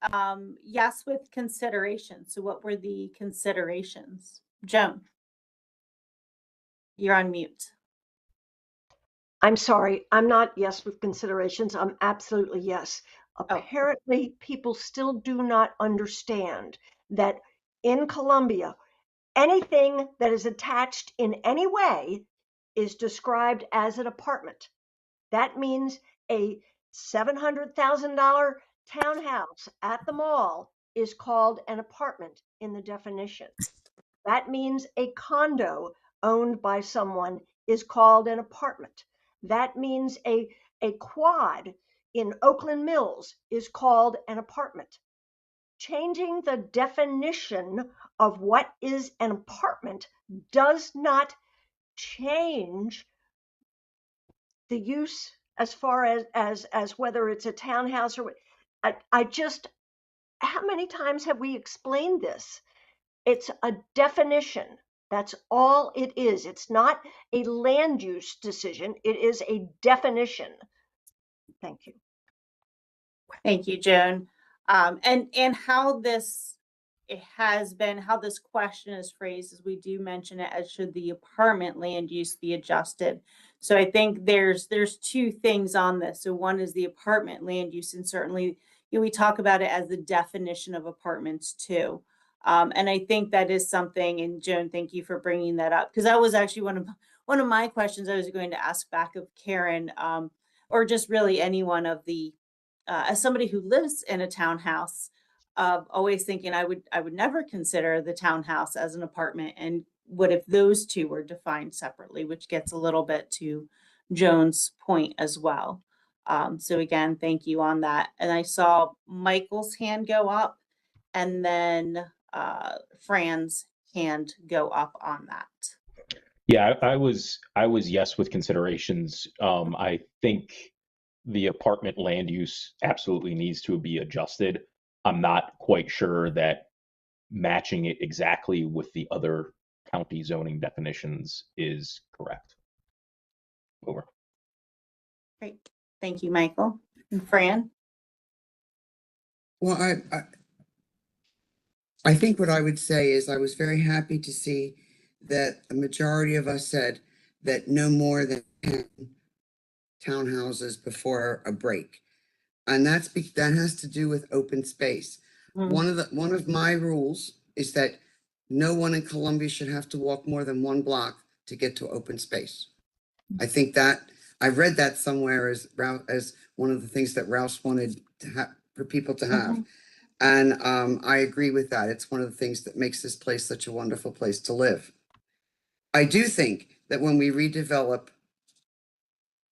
yes with consideration. So what were the considerations? Joan, you're on mute. I'm sorry, I'm not yes with considerations. I'm absolutely yes. Apparently, people still do not understand that in Columbia, anything that is attached in any way is described as an apartment. That means a $700,000 townhouse at the mall is called an apartment in the definition. That means a condo owned by someone is called an apartment. That means a quad in Oakland Mills is called an apartment. Changing the definition of what is an apartment does not change the use as far as whether it's a townhouse or I just, how many times have we explained this? It's a definition. That's all it is. It's not a land use decision. It is a definition. Thank you. Thank you, Joan. And how this how this question is phrased is we do mention it as should the apartment land use be adjusted. So I think there's 2 things on this. So one is the apartment land use, and certainly we talk about it as the definition of apartments too. And I think that is something, and Joan, thank you for bringing that up, because that was actually one of my questions I was going to ask back of Karen, or just really anyone of the, as somebody who lives in a townhouse, always thinking I would never consider the townhouse as an apartment, and what if those 2 were defined separately, which gets a little bit to Joan's point as well. So again, thank you on that. And I saw Michael's hand go up, and then Fran's hand go up on that. Yeah, I was yes with considerations. I think the apartment land use absolutely needs to be adjusted. I'm not quite sure that matching it exactly with the other county zoning definitions is correct. Over. Great. Thank you, Michael. And Fran? Well, I think what I would say is I was very happy to see that a majority of us said that no more than 10 townhouses before a break. And that has to do with open space. One of my rules is that no one in Columbia should have to walk more than 1 block to get to open space. I think that I read that somewhere as one of the things that Rouse wanted to have for people to have. And I agree with that. It's one of the things that makes this place such a wonderful place to live. I do think that when we redevelop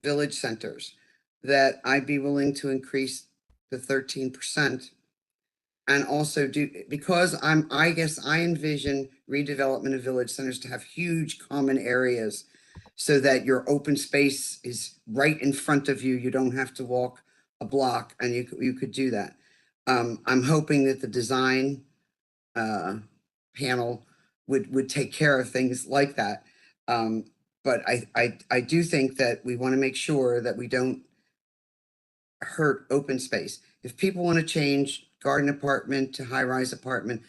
village centers, that I'd be willing to increase the 13%. And also because I guess I envision redevelopment of village centers to have huge common areas so that your open space is right in front of you. You don't have to walk a block, and you could do that. I'm hoping that the design panel would take care of things like that. But I do think that we want to make sure that we don't hurt open space. If people want to change garden apartment to high-rise apartment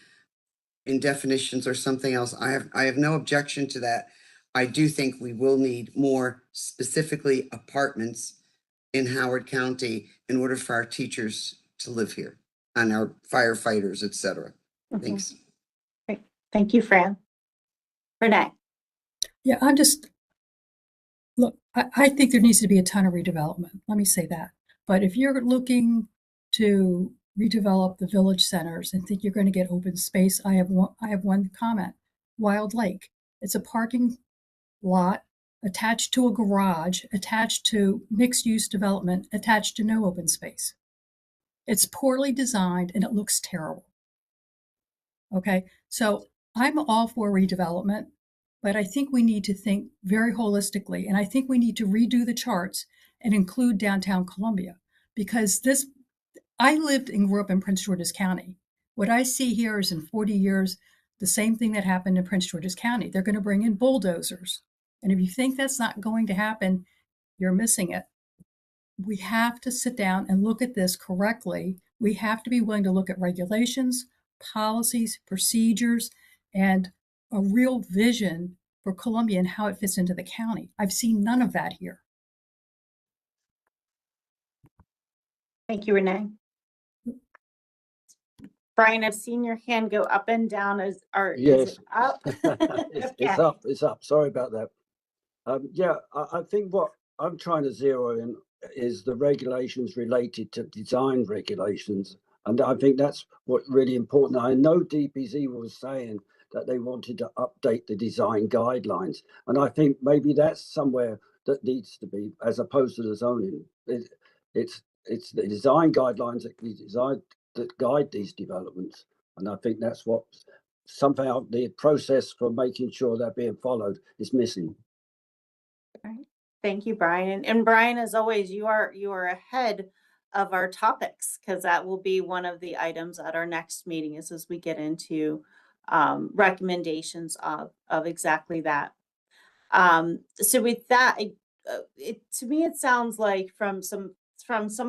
in definitions or something else, I have no objection to that. I do think we will need more specifically apartments in Howard County in order for our teachers to live here and our firefighters, et cetera. Thanks. Great. Thank you, Fran. Renee? Yeah, look, I think there needs to be a ton of redevelopment. Let me say that. But if you're looking to redevelop the village centers and think you're going to get open space, I have one comment. Wild Lake. It's a parking lot attached to a garage, attached to mixed-use development, attached to no open space. It's poorly designed and it looks terrible. Okay, so I'm all for redevelopment, but I think we need to think very holistically, and I think we need to redo the charts and include downtown Columbia, because I lived and grew up in Prince George's County. What I see here is in 40 years, the same thing that happened in Prince George's County. They're going to bring in bulldozers. And if you think that's not going to happen, you're missing it. We have to sit down and look at this correctly. We have to be willing to look at regulations, policies, procedures, and a real vision for Columbia and how it fits into the county. I've seen none of that here. Thank you, Renee. Brian, I've seen your hand go up and down. Is it up? It's up. Sorry about that. I think what I'm trying to zero in is the regulations related to design regulations. And I think that's what's really important. I know DPZ was saying that they wanted to update the design guidelines. And I think maybe that's somewhere that needs to be, as opposed to the zoning. It's the design guidelines that guide these developments. And I think that's what somehow the process for making sure they're being followed is missing. Right. Thank you, Brian. And Brian, as always, you are ahead of our topics, because that will be one of the items at our next meeting as we get into recommendations of exactly that. So with that, to me, it sounds like from some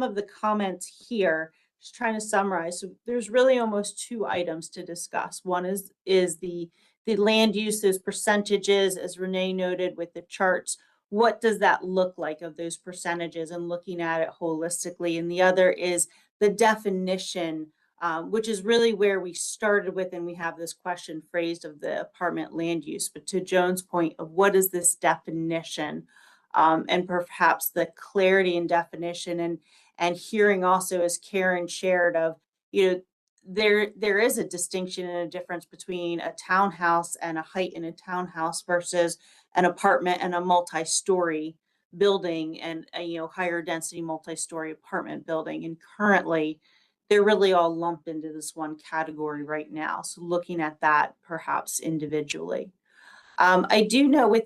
of the comments here, just trying to summarize. So there's really almost 2 items to discuss. One is the land use, those percentages, as Renee noted with the charts. What does that look like of those percentages and looking at it holistically? And the other is the definition, which is really where we started with, and we have this question phrased of the apartment land use. But to Joan's point of what is this definition, and perhaps the clarity and definition, and hearing also, as Karen shared, of, there is a distinction and a difference between a townhouse and a height in a townhouse versus an apartment and a multi-story building and a higher density multi-story apartment building. And currently they're really all lumped into this one category right now. So looking at that perhaps individually. I do know with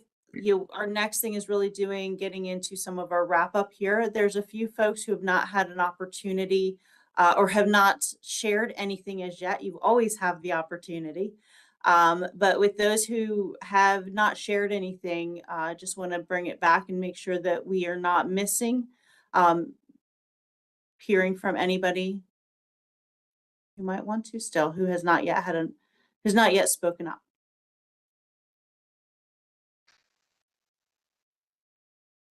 our next thing is really getting into some of our wrap up here. There's a few folks who have not had an opportunity or have not shared anything as yet, you always have the opportunity. But with those who have not shared anything, just want to bring it back and make sure that we are not missing hearing from anybody who might want to still, who has not yet who's not yet spoken up.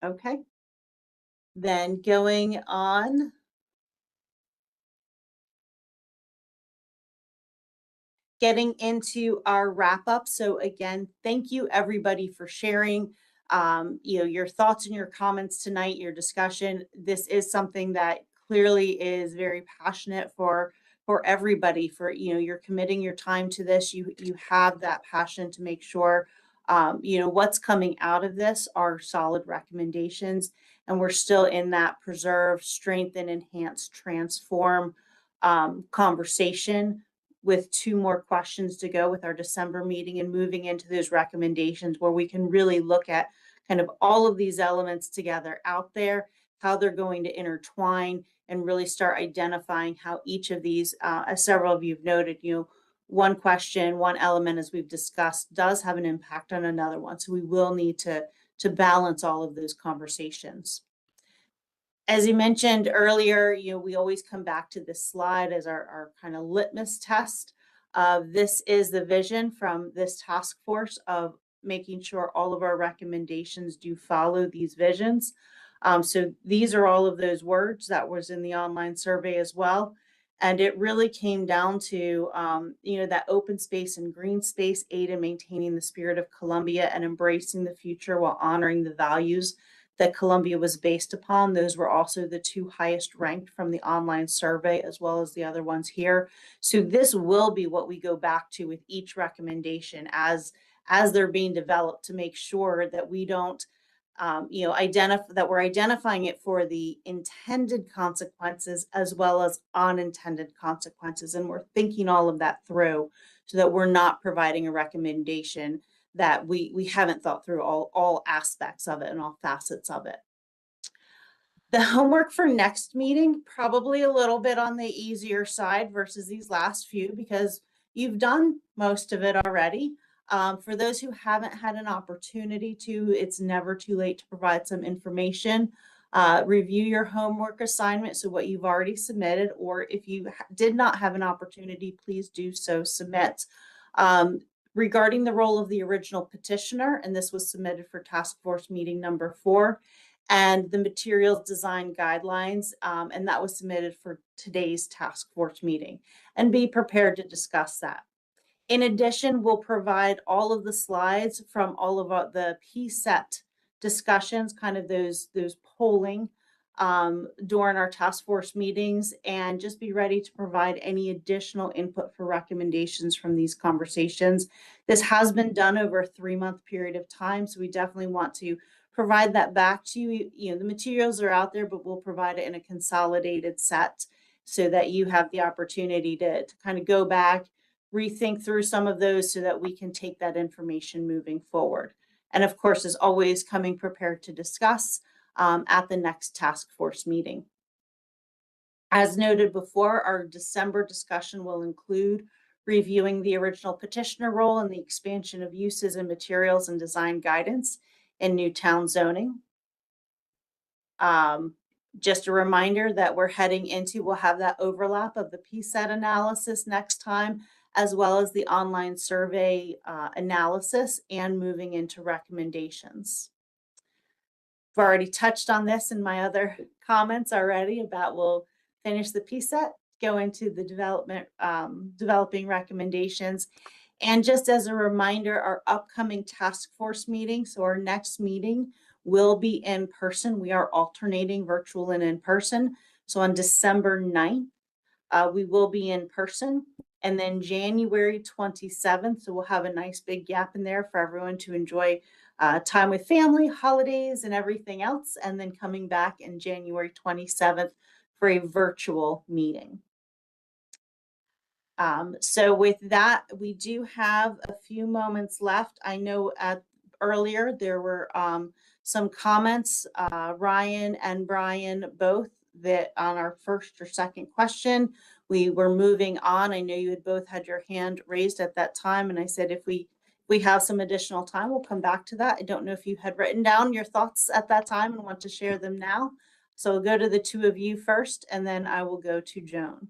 Okay. Then going on. Getting into our wrap up. So again, thank you everybody for sharing your thoughts and your comments tonight, your discussion. This is something that clearly is very passionate for everybody. For you're committing your time to this. You have that passion to make sure what's coming out of this are solid recommendations, and we're still in that preserve, strengthen, enhance, transform conversation, with 2 more questions to go with our December meeting, and moving into those recommendations where we can really look at kind of all of these elements together out there, how they're going to intertwine, and really start identifying how each of these, as several of you've noted, one question, one element, as we've discussed, does have an impact on another one. So we will need to balance all of those conversations. As you mentioned earlier, we always come back to this slide as our kind of litmus test. This is the vision from this task force of making sure all of our recommendations do follow these visions. So these are all of those words that was in the online survey as well. And it really came down to, that open space and green space aid in maintaining the spirit of Columbia and embracing the future while honoring the values that Columbia was based upon. Those were also the 2 highest ranked from the online survey, as well as the other ones here. So this will be what we go back to with each recommendation as they're being developed, to make sure that we don't, that we're identifying it for the intended consequences as well as unintended consequences. And we're thinking all of that through, so that we're not providing a recommendation that we haven't thought through all aspects of it and all facets of it. The homework for next meeting, probably a little bit on the easier side versus these last few, because you've done most of it already. For those who haven't had an opportunity to, it's never too late to provide some information. Review your homework assignment, so what you've already submitted, or if you did not have an opportunity, please do so submit. Regarding the role of the original petitioner, and this was submitted for task force meeting number 4, and the materials design guidelines, and that was submitted for today's task force meeting, and be prepared to discuss that. In addition, we'll provide all of the slides from all of the PSET discussions, kind of those polling during our task force meetings, and just be ready to provide any additional input for recommendations from these conversations. This has been done over a 3-month period of time, so we definitely want to provide that back to you. The materials are out there, but we'll provide it in a consolidated set so that you have the opportunity to kind of go back, rethink through some of those, so that we can take that information moving forward. And of course, as always, coming prepared to discuss at the next task force meeting. As noted before, our December discussion will include reviewing the original petitioner role and the expansion of uses and materials and design guidance in new town zoning. Just a reminder that we're heading into, we'll have that overlap of the PSET analysis next time, as well as the online survey analysis, and moving into recommendations. I've already touched on this in my other comments already about, we'll finish the PSET, go into the developing recommendations. And just as a reminder, our upcoming task force meeting, so our next meeting will be in person. We are alternating virtual and in person. So on December 9th, we will be in person. And then January 27th, so we'll have a nice big gap in there for everyone to enjoy time with family, holidays, and everything else. And then coming back in January 27th for a virtual meeting. So with that, we do have a few moments left. I know earlier there were some comments, Ryan and Brian both, that on our first or second question, we were moving on. I know you had both had your hand raised at that time, and I said if we have some additional time, we'll come back to that. I don't know if you had written down your thoughts at that time and want to share them now. So we'll go to the two of you first, and then I will go to Joan.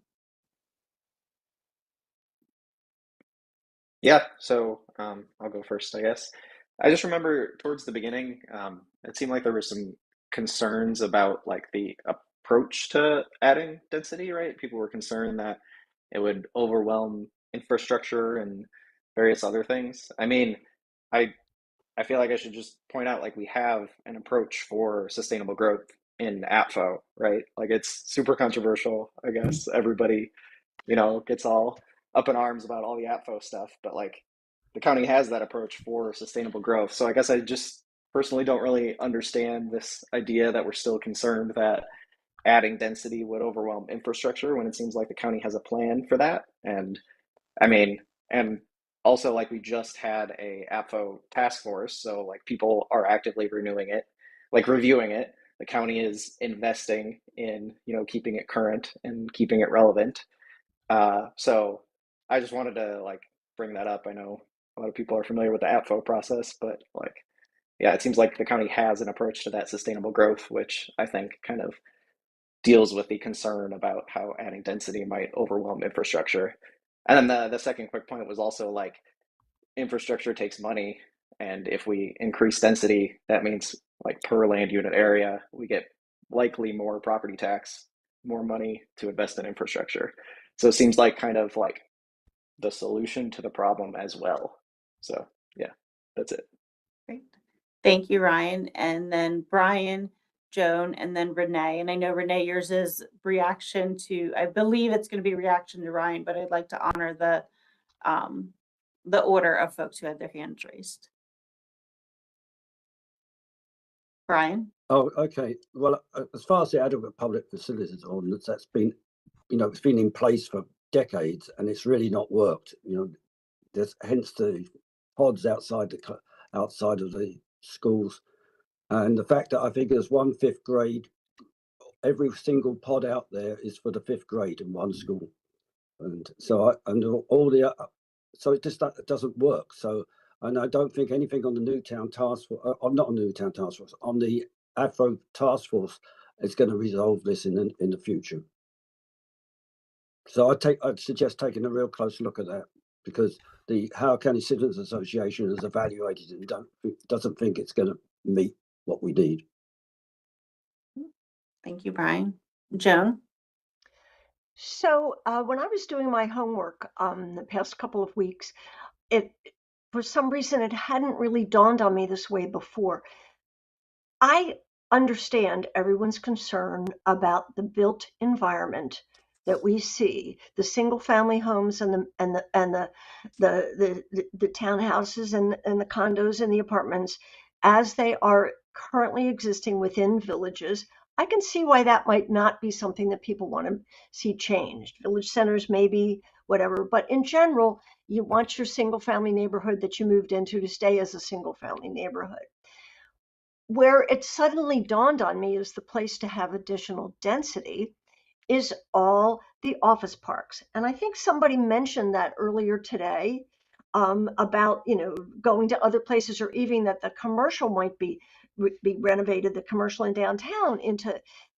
Yeah, so I'll go first, I guess. I just remember towards the beginning, it seemed like there were some concerns about like the approach to adding density, right? People were concerned that it would overwhelm infrastructure and various other things. I mean, I I feel like I should just point out like we have an approach for sustainable growth in APFO, right? Like it's super controversial, I guess. Everybody, gets all up in arms about all the APFO stuff, but like the county has that approach for sustainable growth. So I guess I just personally don't really understand this idea that we're still concerned that adding density would overwhelm infrastructure when it seems like the county has a plan for that. And I mean, and also like we just had a APFO task force, so like people are actively renewing it, like reviewing it. The county is investing in, keeping it current and keeping it relevant. So I just wanted to like bring that up. I know a lot of people are familiar with the APFO process, but like, yeah, it seems like the county has an approach to that sustainable growth, which I think kind of deals with the concern about how adding density might overwhelm infrastructure. And then the second quick point was also like infrastructure takes money, and if we increase density, that means like per land unit area, we get likely more property tax, more money to invest in infrastructure. So it seems like kind of like the solution to the problem as well. So yeah, that's it. Great. Thank you, Ryan. And then Brian, Joan, and then Renee. And I know Renee, yours is reaction to, I believe it's going to be reaction to Ryan, but I'd like to honor the order of folks who had their hands raised. Brian? Oh, okay. Well, as far as the adequate public facilities ordinance, that's been, it's been in place for decades and it's really not worked. There's hence the pods outside of the schools, and the fact that I think there's 1/5 grade, every single pod out there is for the 5th grade in one school, and so so it just doesn't work. So, and I don't think anything on the Newtown task force, not on the Newtown task force, on the APFO task force is going to resolve this in the future. So I'd suggest taking a real close look at that, because the Howard County Citizens Association has evaluated it and doesn't think it's going to meet what we need. Thank you, Brian. Joan? So when I was doing my homework the past couple of weeks, for some reason it hadn't really dawned on me this way before. I understand everyone's concern about the built environment that we see, the single family homes and the townhouses and the condos and the apartments as they are currently existing within villages. I can see why that might not be something that people want to see changed. Village centers, maybe, whatever. But in general, you want your single family neighborhood that you moved into to stay as a single family neighborhood. Where it suddenly dawned on me is the place to have additional density is all the office parks. And I think somebody mentioned that earlier today about, going to other places, or even that the commercial might be renovated, the commercial in downtown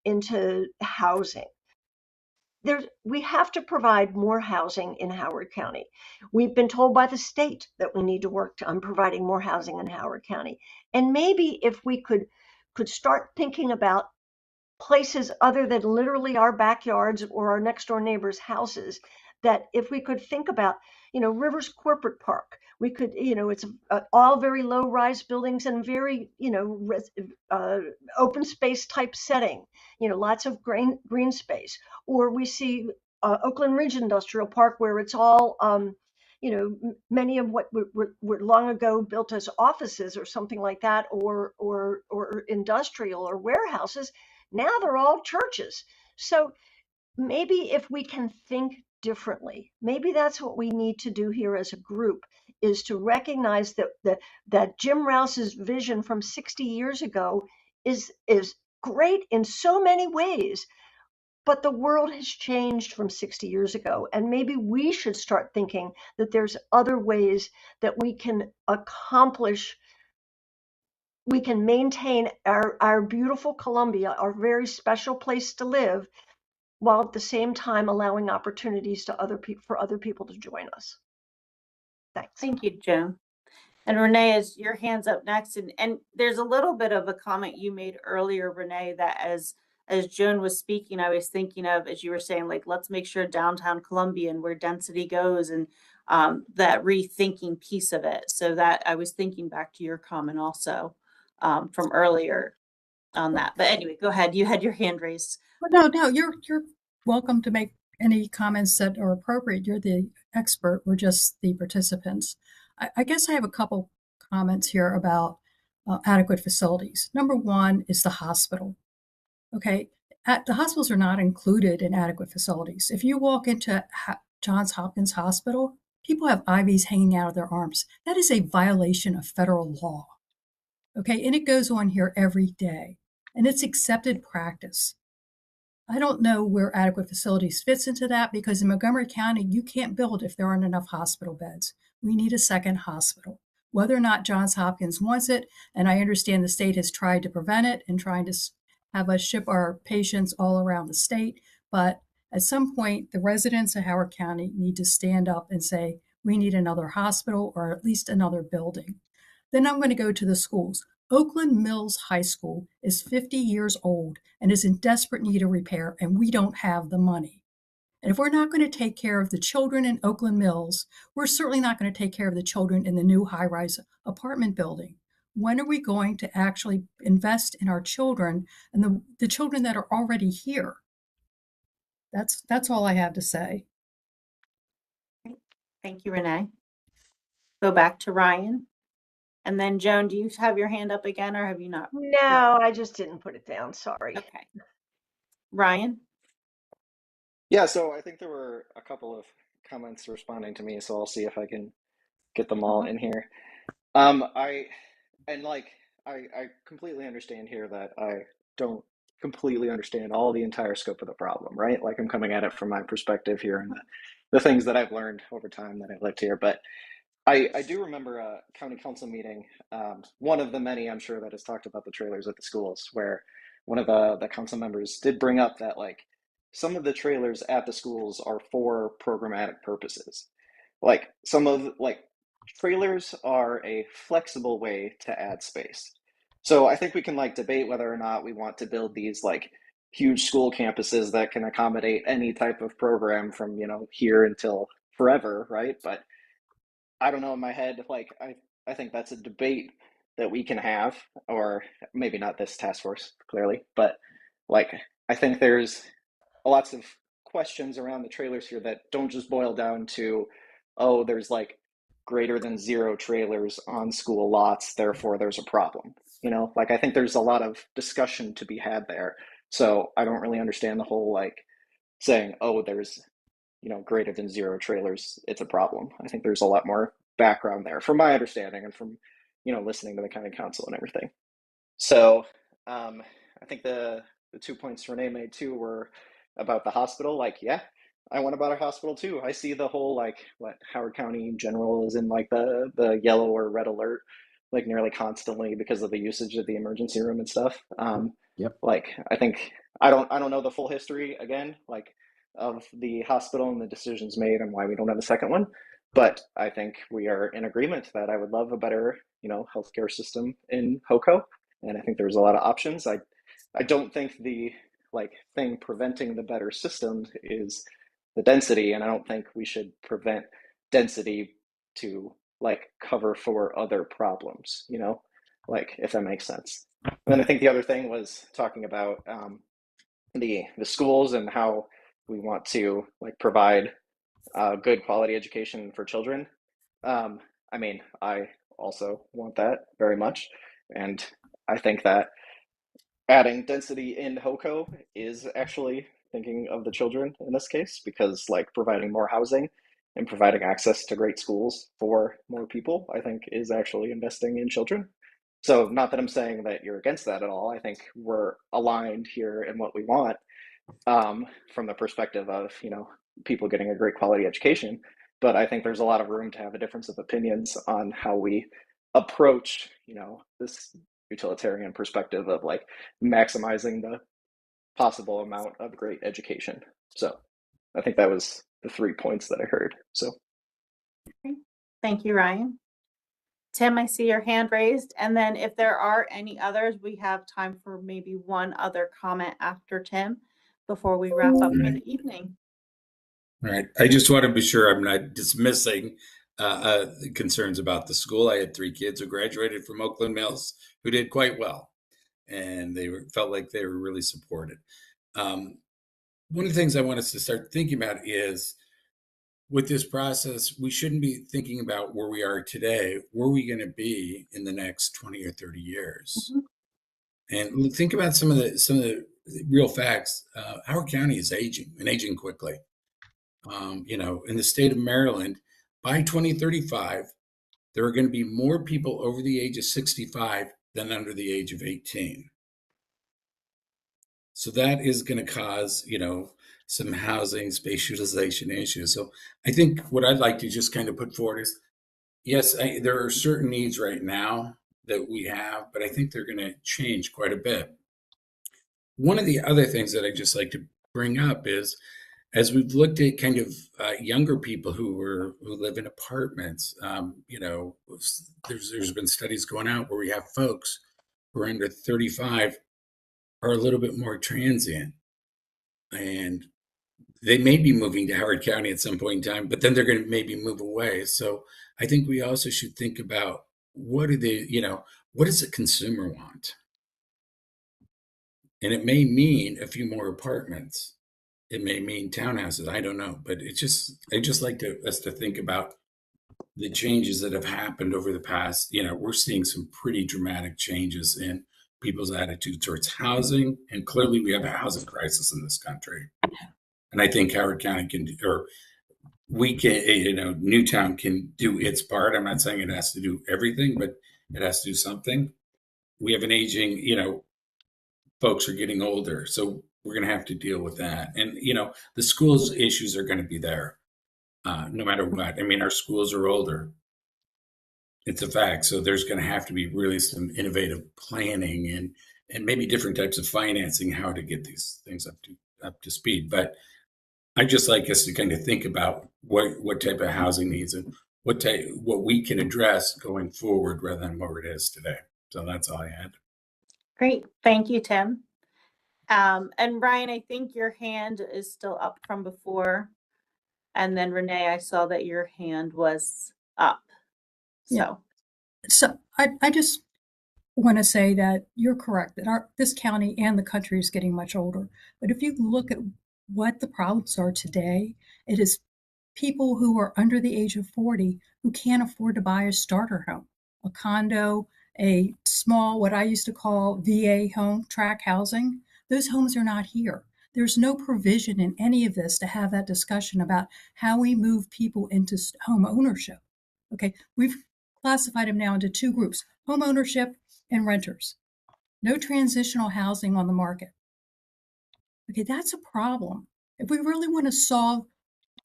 into housing. We have to provide more housing in Howard County. We've been told by the state that we need to work on providing more housing in Howard County. And maybe if we could start thinking about places other than literally our backyards or our next door neighbors' houses, that if we could think about, Rivers Corporate Park, we could, it's all very low rise buildings and very, open space type setting, lots of green space. Or we see Oakland Ridge Industrial Park, where it's all, many of what were long ago built as offices or something like that, or industrial or warehouses. Now they're all churches. So maybe if we can think differently, maybe that's what we need to do here as a group, is to recognize that Jim Rouse's vision from 60 years ago is great in so many ways, But the world has changed from 60 years ago, and maybe we should start thinking that there's other ways that we can accomplish, we can maintain our beautiful Columbia, our very special place to live, while at the same time allowing opportunities to other people, for other people to join us. Thanks. Thank you, Joan. And Renee, is your hands up next. And there's a little bit of a comment you made earlier, Renee, that as Joan was speaking, I was thinking of, as you were saying, like, let's make sure downtown Columbia and where density goes, and that rethinking piece of it. So that I was thinking back to your comment also from earlier on that. But anyway, go ahead. You had your hand raised. No, you're welcome to make any comments that are appropriate. You're the expert. We're just the participants. I guess I have a couple comments here about adequate facilities. Number one is the hospital. Okay, the hospitals are not included in adequate facilities. If you walk into Johns Hopkins Hospital, people have IVs hanging out of their arms. That is a violation of federal law. Okay, and it goes on here every day, and it's accepted practice. I don't know where adequate facilities fits into that, because in Montgomery County, you can't build if there aren't enough hospital beds. We need a second hospital. Whether or not Johns Hopkins wants it, and I understand the state has tried to prevent it and trying to have us ship our patients all around the state, but at some point, the residents of Howard County need to stand up and say, we need another hospital or at least another building. Then I'm going to go to the schools. Oakland Mills High School is 50 years old and is in desperate need of repair, and we don't have the money. And if we're not going to take care of the children in Oakland Mills, we're certainly not going to take care of the children in the new high-rise apartment building. When are we going to actually invest in our children and the children that are already here? That's all I have to say. Thank you, Renee. Go back to Ryan. And then Joan, do you have your hand up again, or have you not? No, I just didn't put it down. Sorry. Okay. Ryan? Yeah, so I think there were a couple of comments responding to me, so I'll see if I can get them all in here. I completely understand here that I don't completely understand all the entire scope of the problem, right? Like, I'm coming at it from my perspective here and the things that I've learned over time that I've lived here. But I do remember a county council meeting, one of the many, I'm sure, that has talked about the trailers at the schools, where one of the council members did bring up that, like, some of the trailers at the schools are for programmatic purposes. Like, trailers are a flexible way to add space. So I think we can, like, debate whether or not we want to build these, like, huge school campuses that can accommodate any type of program from, here until forever, right? But I don't know, in my head, like, I think that's a debate that we can have, or maybe not this task force, clearly, but, like, I think there's lots of questions around the trailers here that don't just boil down to, oh, there's, like, greater than 0 trailers on school lots, therefore there's a problem. Like, I think there's a lot of discussion to be had there. So I don't really understand the whole, like, saying, oh, there's, greater than 0 trailers, it's a problem. I think there's a lot more background there from my understanding and from, listening to the county council and everything. So I think the 2 points Renee made too were about the hospital. Like, yeah, I want about a hospital too. I see the whole, like, what Howard County in general is in, like, the yellow or red alert, like, nearly constantly because of the usage of the emergency room and stuff. Yep. Like, I think I don't know the full history again, like, of the hospital and the decisions made and why we don't have a second one. But I think we are in agreement that I would love a better, healthcare system in HOCO. And I think there's a lot of options. I don't think the, like, thing preventing the better system is the density, and I don't think we should prevent density to, like, cover for other problems, like, if that makes sense. And then I think the other thing was talking about the schools and how we want to, like, provide good quality education for children. I mean, I also want that very much, and I think that adding density in HOCO is actually thinking of the children in this case, because, like, providing more housing and providing access to great schools for more people, I think, is actually investing in children. So not that I'm saying that you're against that at all. I think we're aligned here in what we want. from the perspective of, people getting a great quality education. But I think there's a lot of room to have a difference of opinions on how we approach, this utilitarian perspective of like maximizing the possible amount of great education. So I think that was the 3 points that I heard. So Thank you, Ryan. Tim, I see your hand raised. And then if there are any others, we have time for maybe one other comment after Tim before we wrap up for the evening. All right. I just want to be sure I'm not dismissing concerns about the school. I had 3 kids who graduated from Oakland Mills who did quite well, and felt like they were really supported. One of the things I want us to start thinking about is, with this process, we shouldn't be thinking about where we are today. Where are we going to be in the next 20 or 30 years? And think about some of the real facts. Howard County is aging and aging quickly. In the state of Maryland, by 2035, there are going to be more people over the age of 65 than under the age of 18. So that is going to cause, some housing space utilization issues. So I think what I'd like to just kind of put forward is, yes, there are certain needs right now that we have, but I think they're going to change quite a bit. One of the other things that I just like to bring up is, as we've looked at kind of younger people who live in apartments, there's been studies going out where we have folks who are under 35 are a little bit more transient, and they may be moving to Howard County at some point in time, but then they're going to maybe move away. So I think we also should think about what does the consumer want? And it may mean a few more apartments. It may mean townhouses. I don't know, but I just like us to think about the changes that have happened over the past. We're seeing some pretty dramatic changes in people's attitude towards housing, and clearly we have a housing crisis in this country. And I think Howard County Newtown can do its part. I'm not saying it has to do everything, but it has to do something. We have an aging, folks are getting older, so we're going to have to deal with that. And, the schools issues are going to be there no matter what. I mean, our schools are older. It's a fact. So there's going to have to be really some innovative planning and maybe different types of financing, how to get these things up to speed. But I just like us to kind of think about what type of housing needs and what we can address going forward rather than where it is today. So that's all I had. Great. Thank you, Tim. And Ryan, I think your hand is still up from before. And then Renee, I saw that your hand was up. So I just want to say that you're correct, that this county and the country is getting much older. But if you look at what the problems are today, it is people who are under the age of 40 who can't afford to buy a starter home, a condo, a small, what I used to call VA home, tract housing. Those homes are not here. There's no provision in any of this to have that discussion about how we move people into home ownership. Okay, we've classified them now into 2 groups, home ownership and renters. No transitional housing on the market. Okay, that's a problem. If we really want to solve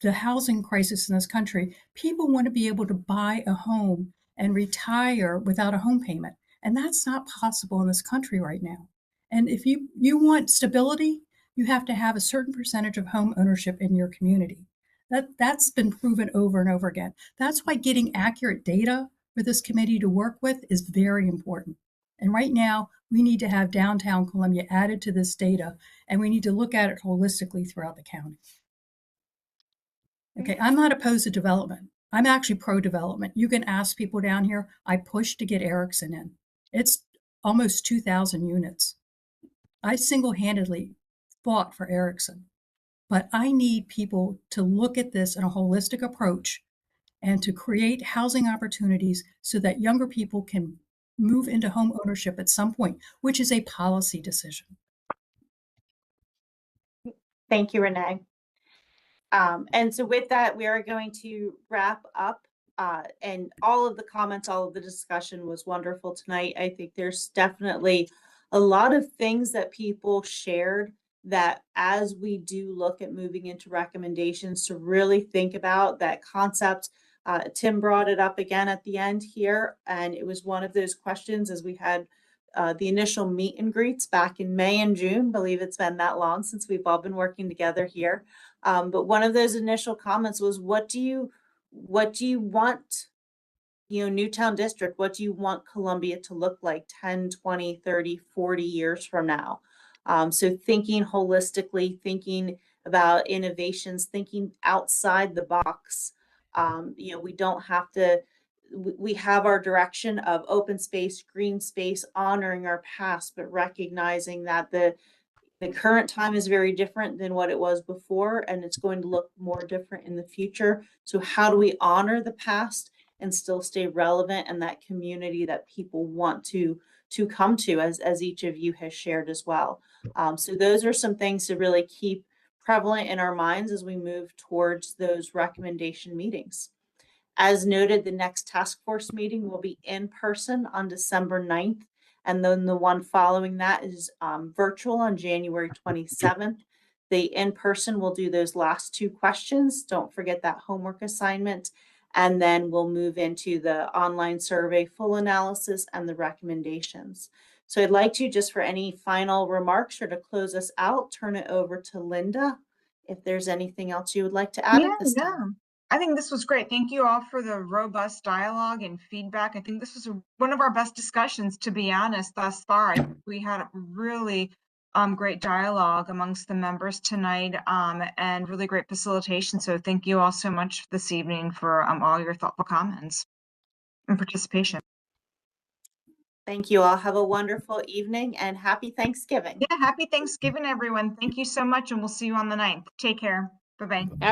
the housing crisis in this country, people want to be able to buy a home and retire without a home payment. And that's not possible in this country right now. And if you want stability, you have to have a certain percentage of home ownership in your community. That's been proven over and over again. That's why getting accurate data for this committee to work with is very important. And right now, we need to have downtown Columbia added to this data, and we need to look at it holistically throughout the county. Okay, I'm not opposed to development. I'm actually pro-development. You can ask people down here. I pushed to get Erickson in. It's almost 2,000 units. I single-handedly fought for Erickson. But I need people to look at this in a holistic approach and to create housing opportunities so that younger people can move into home ownership at some point, which is a policy decision. Thank you, Renee. And so with that, we are going to wrap up. And all of the comments, all of the discussion was wonderful tonight. I think there's definitely a lot of things that people shared that as we do look at moving into recommendations, to really think about that concept. Tim brought it up again at the end here, and it was one of those questions as we had the initial meet and greets back in May and June. Believe it's been that long since we've all been working together here. But one of those initial comments was, what do you want, Newtown District, what do you want Columbia to look like 10, 20, 30, 40 years from now? So thinking holistically, thinking about innovations, thinking outside the box. We don't have to, we have our direction of open space, green space, honoring our past, but recognizing that the current time is very different than what it was before, and it's going to look more different in the future. So how do we honor the past and still stay relevant in that community that people want to come to, as each of you has shared as well. So those are some things to really keep prevalent in our minds as we move towards those recommendation meetings. As noted, the next task force meeting will be in person on December 9th. And then the one following that is virtual on January 27th. The in-person will do those last 2 questions. Don't forget that homework assignment. And then we'll move into the online survey, full analysis, and the recommendations. So I'd like to, just for any final remarks or to close us out, turn it over to Linda, if there's anything else you would like to add at this time. I think this was great. Thank you all for the robust dialogue and feedback. I think this was one of our best discussions, to be honest, thus far. We had a really great dialogue amongst the members tonight, and really great facilitation. So thank you all so much this evening for all your thoughtful comments and participation. Thank you all. Have a wonderful evening and happy Thanksgiving. Yeah, happy Thanksgiving, everyone. Thank you so much, and we'll see you on the 9th. Take care. Bye-bye.